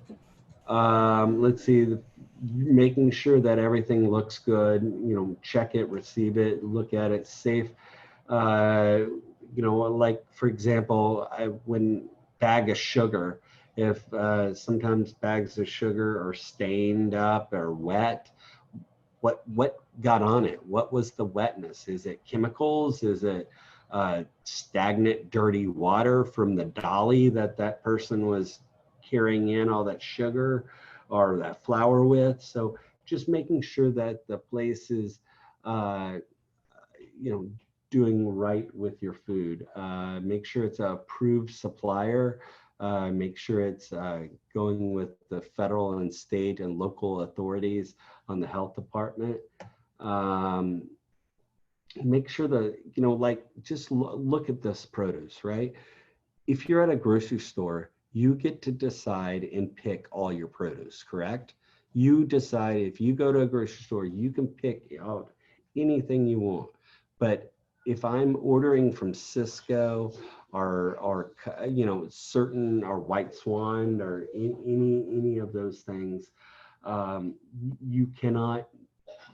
Let's see, making sure that everything looks good, check it, receive it, look at it, safe. Uh, like for example, when bag of sugar, if sometimes bags of sugar are stained up or wet, what got on it? What was the wetness? Is it chemicals? Is it stagnant, dirty water from the dolly that person was carrying in all that sugar or that flour with? So just making sure that the place is, uh, you know, doing right with your food. Make sure it's a approved supplier. Make sure it's going with the federal and state and local authorities on the health department. Um, Make sure that, like just look at this produce, right? If you're at a grocery store, you get to decide and pick all your produce, correct? You decide if you go to a grocery store, you can pick out anything you want. But if I'm ordering from Cisco or certain or White Swan or any of those things, you cannot,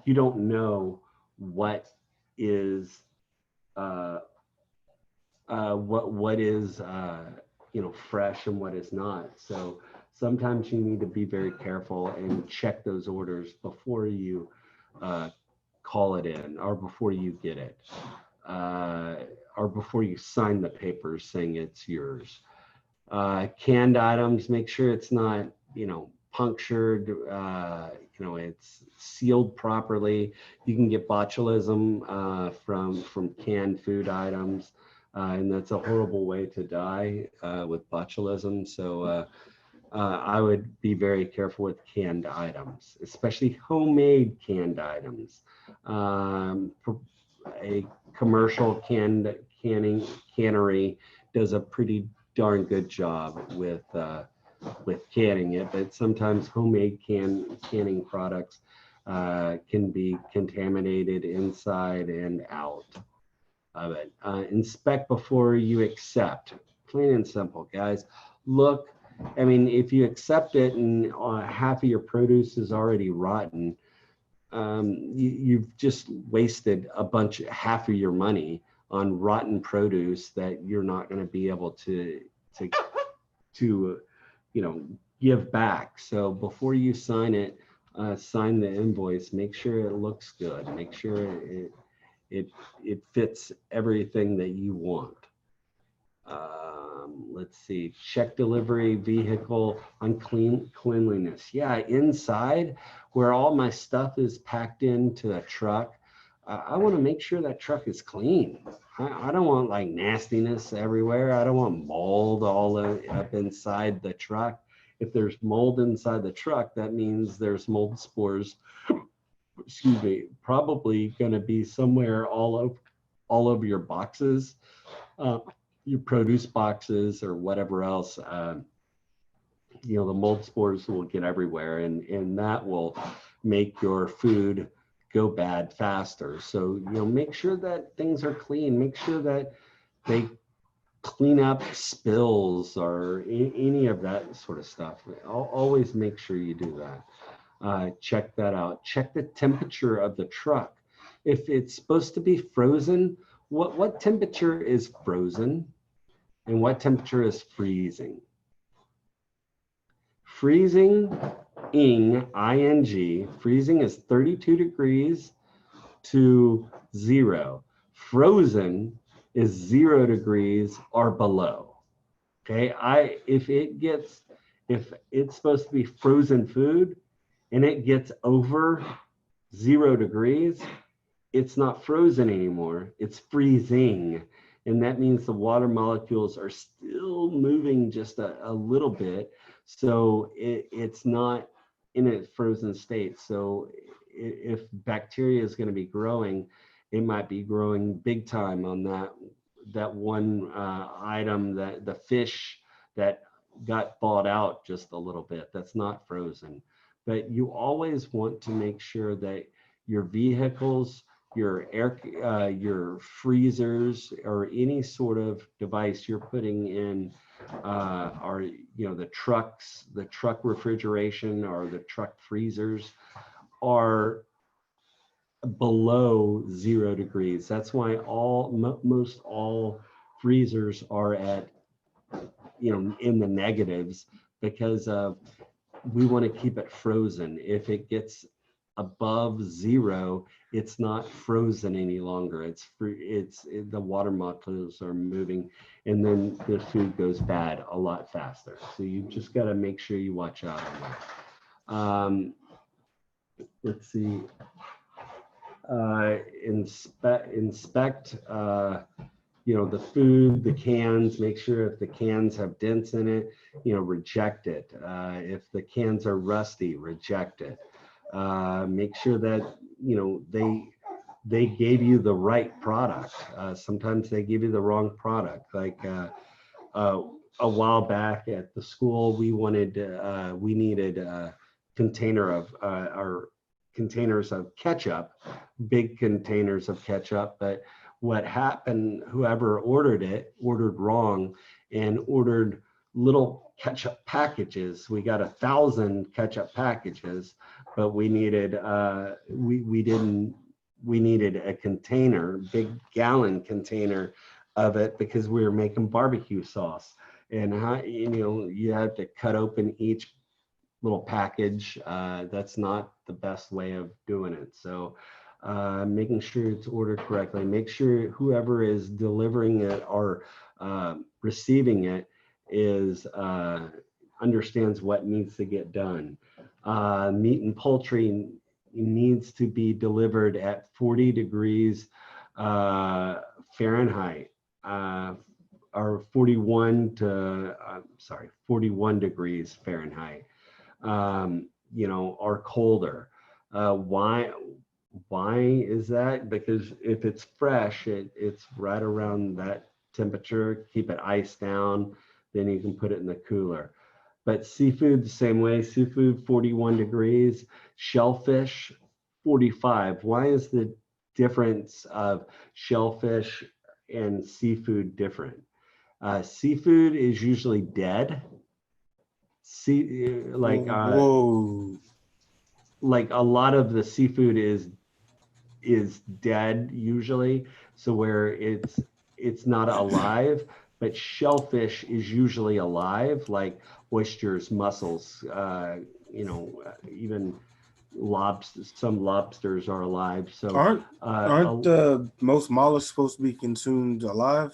you don't know what is uh, what is fresh and what is not. So sometimes you need to be very careful and check those orders before you uh, call it in or before you get it uh, or before you sign the papers saying it's yours. Canned items, make sure it's not, punctured, it's sealed properly. You can get botulism from canned food items, and that's a horrible way to die with botulism. So I would be very careful with canned items, especially homemade canned items. For a commercial cannery does a pretty darn good job with canning it, but sometimes homemade canning products can be contaminated inside and out of it. Inspect before you accept. Plain and simple, guys. Look, I mean, if you accept it and half of your produce is already rotten, you've just wasted half of your money on rotten produce that you're not going to be able to to give back. So before you sign it, sign the invoice. Make sure it looks good. Make sure it it fits everything that you want. Let's see, check delivery vehicle on cleanliness. Yeah, inside where all my stuff is packed into a truck, I want to make sure that truck is clean. I don't want like nastiness everywhere. I don't want mold all up inside the truck. If there's mold inside the truck, that means there's mold spores, excuse me, probably going to be somewhere all over your boxes, uh, your produce boxes or whatever else. The mold spores will get everywhere, and that will make your food go bad faster. So make sure that things are clean. Make sure that they clean up spills or any of that sort of stuff. I'll always make sure you do that. Check that out. Check the temperature of the truck. If it's supposed to be frozen, what temperature is frozen? And what temperature is freezing? Freezing, ing, freezing is 32 degrees to 0. Frozen is 0 degrees or below. Okay, if it's supposed to be frozen food and it gets over 0 degrees, it's not frozen anymore, it's freezing. And that means the water molecules are still moving just a little bit. So it's not in a frozen state. So if bacteria is going to be growing, it might be growing big time on that one item, that the fish that got thawed out just a little bit. That's not frozen. But you always want to make sure that your vehicles, your freezers, or any sort of device you're putting in, are the trucks, the truck refrigeration or the truck freezers are below 0 degrees. That's why most all freezers are at in the negatives, because we want to keep it frozen. If it gets above 0, it's not frozen any longer. It's free. The water molecules are moving, and then the food goes bad a lot faster. So you just got to make sure you watch out on that. Let's see. Inspect. The food, the cans. Make sure if the cans have dents in it, reject it. If the cans are rusty, reject it. Make sure that they gave you the right product. Sometimes they give you the wrong product. Like a while back at the school, we needed a container of our containers of ketchup, big containers of ketchup. But what happened, whoever ordered it ordered wrong and ordered little ketchup packages. We got 1,000 ketchup packages, but we needed we needed a container, big gallon container of it, because we were making barbecue sauce. And you have to cut open each little package. That's not the best way of doing it. So making sure it's ordered correctly, make sure whoever is delivering it or receiving it is understands what needs to get done. Meat and poultry needs to be delivered at 40 degrees Fahrenheit, or 41 degrees Fahrenheit, or colder. Why is that? Because if it's fresh, it's right around that temperature. Keep it iced down, then you can put it in the cooler. But seafood, the same way. Seafood, 41 degrees. Shellfish, 45. Why is the difference of shellfish and seafood different? Seafood is usually dead. Whoa. Like a lot of the seafood is dead usually, so where it's not alive. But shellfish is usually alive, like oysters, mussels, even some lobsters are alive. So aren't most mollusks supposed to be consumed alive?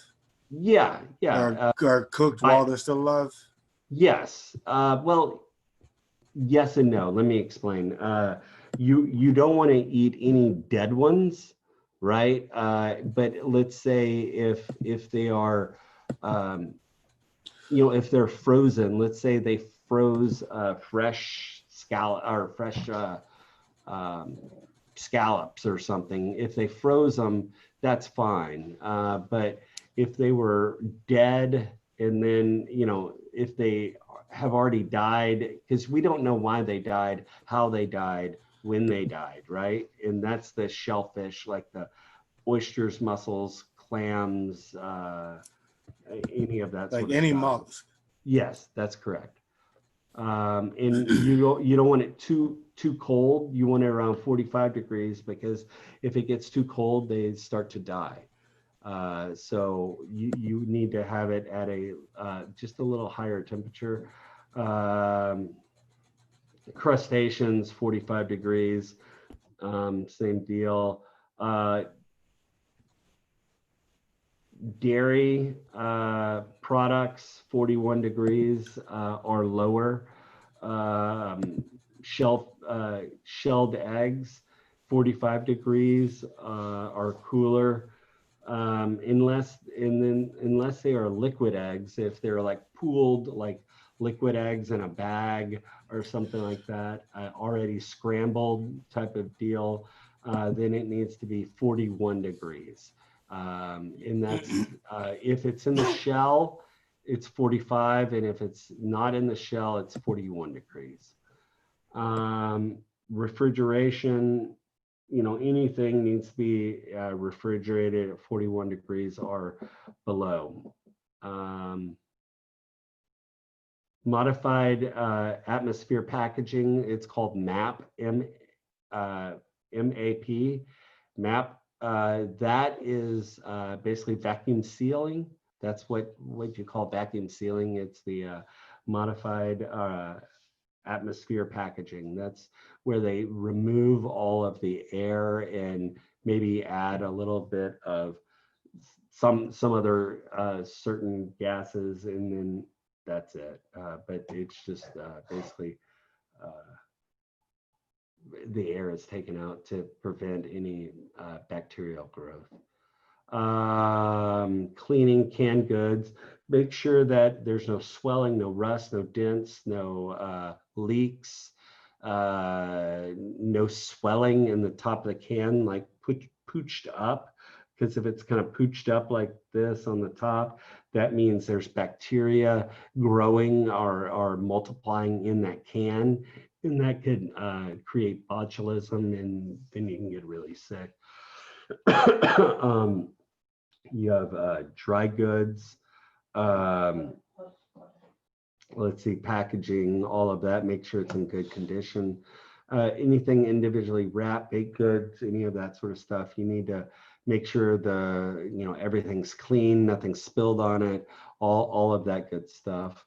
Yeah, Are cooked while they're still alive? Yes. Well, yes and no. Let me explain. You don't want to eat any dead ones, right? But let's say if they are, if they're frozen. Let's say they froze fresh scallop or fresh um, scallops or something. If they froze them, that's fine. But if they were dead, and then if they have already died, because we don't know why they died, how they died, when they died, right? And that's the shellfish, like the oysters, mussels, clams, any of that like sort of any stuff. mollusk. Yes, that's correct. And you don't want it too cold. You want it around 45 degrees, because if it gets too cold, they start to die. So you need to have it at a just a little higher temperature. Um, Crustaceans, 45 degrees, same deal. Uh, Dairy products, 41 degrees or lower. Shelled eggs, 45 degrees or cooler. Unless they are liquid eggs, if they're like pooled, like liquid eggs in a bag or something like that, already scrambled type of deal, then it needs to be 41 degrees. And that's if it's in the shell, it's 45, and if it's not in the shell, it's 41 degrees. Um, Refrigeration, anything needs to be refrigerated at 41 degrees or below. Um, Modified atmosphere packaging, it's called MAP, MAP, MAP. That is basically vacuum sealing. That's what you call vacuum sealing. It's the modified atmosphere packaging. That's where they remove all of the air and maybe add a little bit of some other certain gases, and then that's it. But it's just basically the air is taken out to prevent any bacterial growth. Cleaning canned goods, make sure that there's no swelling, no rust, no dents, no leaks, no swelling in the top of the can, like pooched up. Because if it's kind of pooched up like this on the top, that means there's bacteria growing or multiplying in that can, and that could create botulism, and then you can get really sick. um, you have dry goods. Um, let's see, packaging, all of that. Make sure it's in good condition. Anything individually wrapped, baked goods, any of that sort of stuff, you need to make sure everything's clean, nothing spilled on it, all of that good stuff.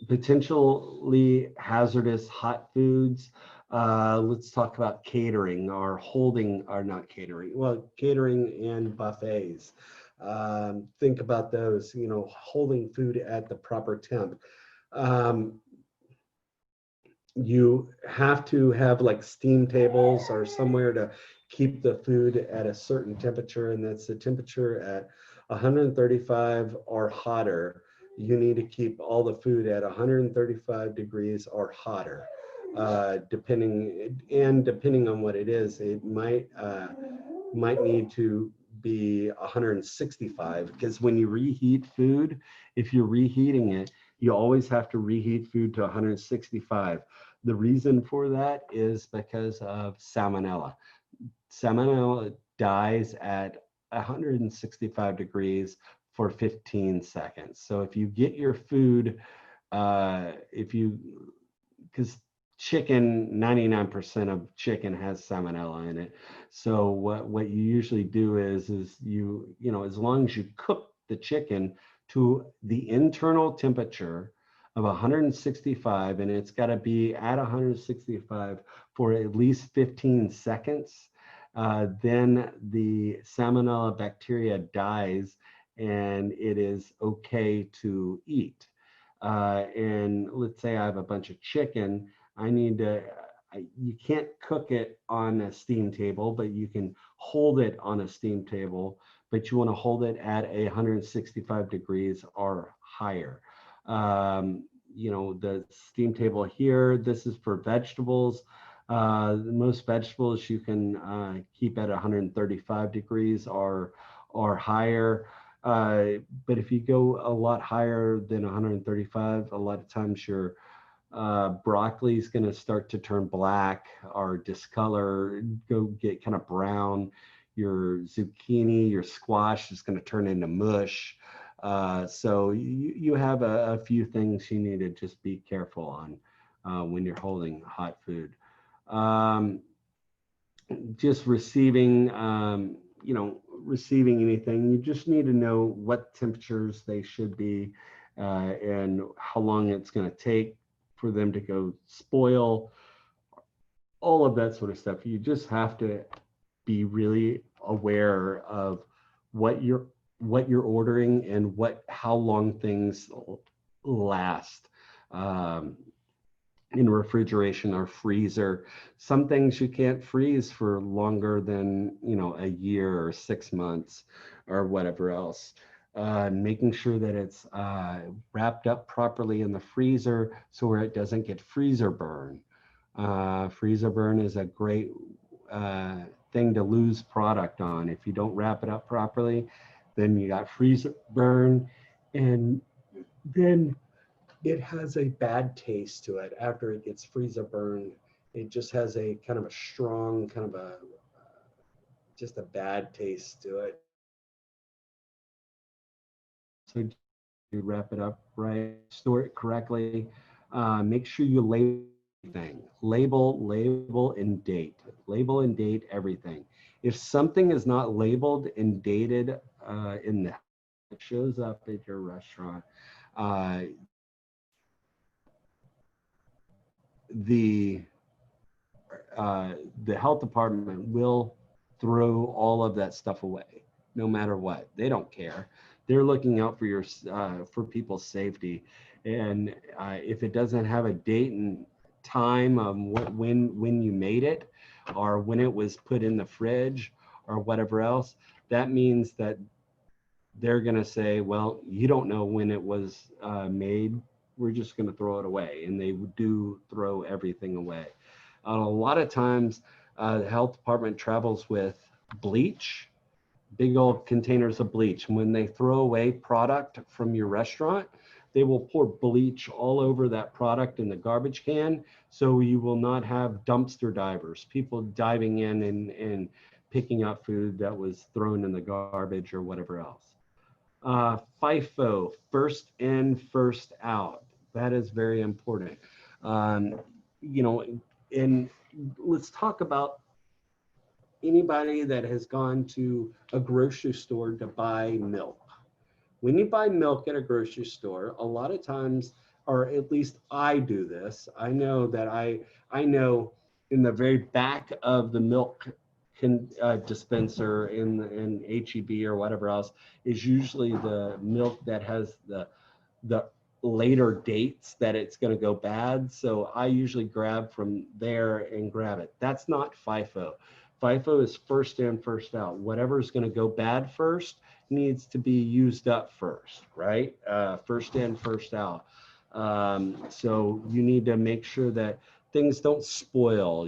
Potentially hazardous hot foods. Let's talk about catering or holding, or not catering, well, catering and buffets. Think about those, holding food at the proper temp. Um, you have to have like steam tables or somewhere to keep the food at a certain temperature, and that's the temperature at 135 or hotter. You need to keep all the food at 135 degrees or hotter. Depending on what it is, it might need to be 165, because when you reheat food, if you're reheating it, you always have to reheat food to 165. The reason for that is because of salmonella. Salmonella dies at 165 degrees for 15 seconds. So if you get your food, because chicken, 99% of chicken has salmonella in it. So what you usually do is as long as you cook the chicken to the internal temperature of 165, and it's got to be at 165 for at least 15 seconds, then the salmonella bacteria dies and it is okay to eat. And let's say I have a bunch of chicken, you can't cook it on a steam table, but you can hold it on a steam table, but you want to hold it at 165 degrees or higher. The steam table here, this is for vegetables. Most vegetables you can keep at 135 degrees or higher. But if you go a lot higher than 135, a lot of times your broccoli is going to start to turn black or discolor, go get kind of brown. Your zucchini, your squash is going to turn into mush. So you have a few things you need to just be careful on when you're holding hot food. just receiving, receiving anything. You just need to know what temperatures they should be, and how long it's going to take for them to go spoil, all of that sort of stuff. You just have to be really aware of what you're what you're ordering and what how long things last. Um, in refrigeration or freezer. Some things you can't freeze for longer than, a year or 6 months or whatever else. Making sure that it's wrapped up properly in the freezer so where it doesn't get freezer burn. Freezer burn is a great thing to lose product on. If you don't wrap it up properly, then you got freezer burn, and then it has a bad taste to it after it gets freezer burned. It just has a kind of a strong, kind of a just a bad taste to it. So you wrap it up right, store it correctly. Make sure you label everything. Label, and date. Label and date everything. If something is not labeled and dated in the it shows up at your restaurant, uh, the the health department will throw all of that stuff away, no matter what. They don't care. They're looking out for your for people's safety, and if it doesn't have a date and time when you made it, or when it was put in the fridge, or whatever else, that means that they're going to say, well, you don't know when it was made. We're just going to throw it away. And they do throw everything away. A lot of times, the health department travels with bleach, big old containers of bleach. When they throw away product from your restaurant, they will pour bleach all over that product in the garbage can. So you will not have dumpster divers, people diving in and picking up food that was thrown in the garbage or whatever else. FIFO, first in, first out. That is very important. Um, you know, and let's talk about anybody that has gone to a grocery store to buy milk. When you buy milk at a grocery store, a lot of times, or at least I do this, I know in the very back of the milk dispenser in HEB or whatever else is usually the milk that has the later dates that it's going to go bad. So I usually grab from there and grab it. That's not FIFO. FIFO is first in, first out. Whatever's going to go bad first needs to be used up first, right? First in, first out. So you need to make sure that things don't spoil.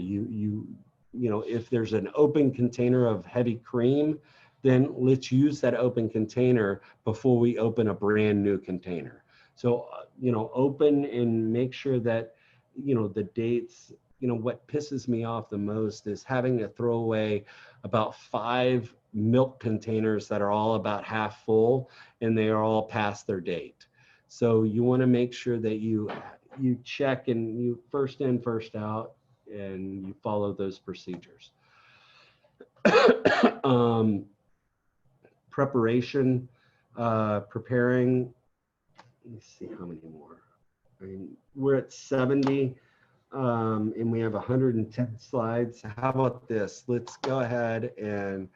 If there's an open container of heavy cream, then let's use that open container before we open a brand new container. So, open and make sure that, the dates. What pisses me off the most is having to throw away about 5 milk containers that are all about half full and they are all past their date. So you want to make sure that you check and you first in, first out, and you follow those procedures. um, Preparation, preparing. Let me see how many more. I mean, we're at 70, and we have 110 slides. How about this? Let's go ahead and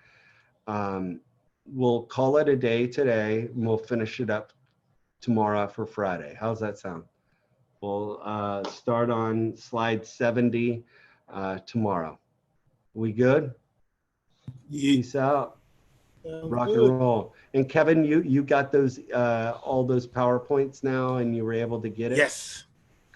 um, we'll call it a day today, and we'll finish it up tomorrow for Friday. How's that sound? We'll start on slide 70 tomorrow. We good? Yeah, Peace out. sounds Rock and good. roll. And Kevin, you got those all those PowerPoints now, and you were able to get it. Yes.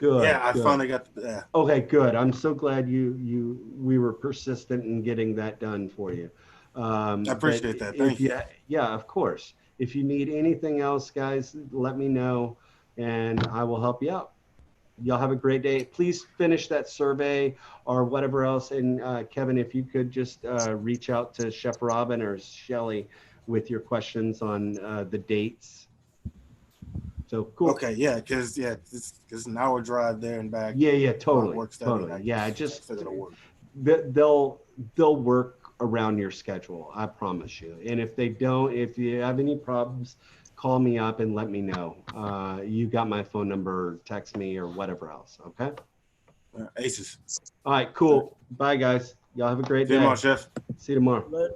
Yeah, Good, I good. finally got the. Okay, good. I'm so glad we were persistent in getting that done for you. I But appreciate that. if Thank you. you, yeah, of course. If you need anything else, guys, let me know, and I will help you out. Y'all have a great day. Please finish that survey or whatever else. And Kevin, if you could just reach out to Chef Robin or Shelly with your questions on the dates. So cool. Okay, yeah, because an hour drive there and back Yeah, yeah, for my totally, work study, and totally. I Yeah, just I just figured it'll work. they'll work around your schedule. I promise you. And if they don't, if you have any problems, call me up and let me know. You got my phone number, text me or whatever else. Okay. Aces. All right, cool. Bye guys. Y'all have a great See you day. tomorrow, Chef. See you tomorrow. Let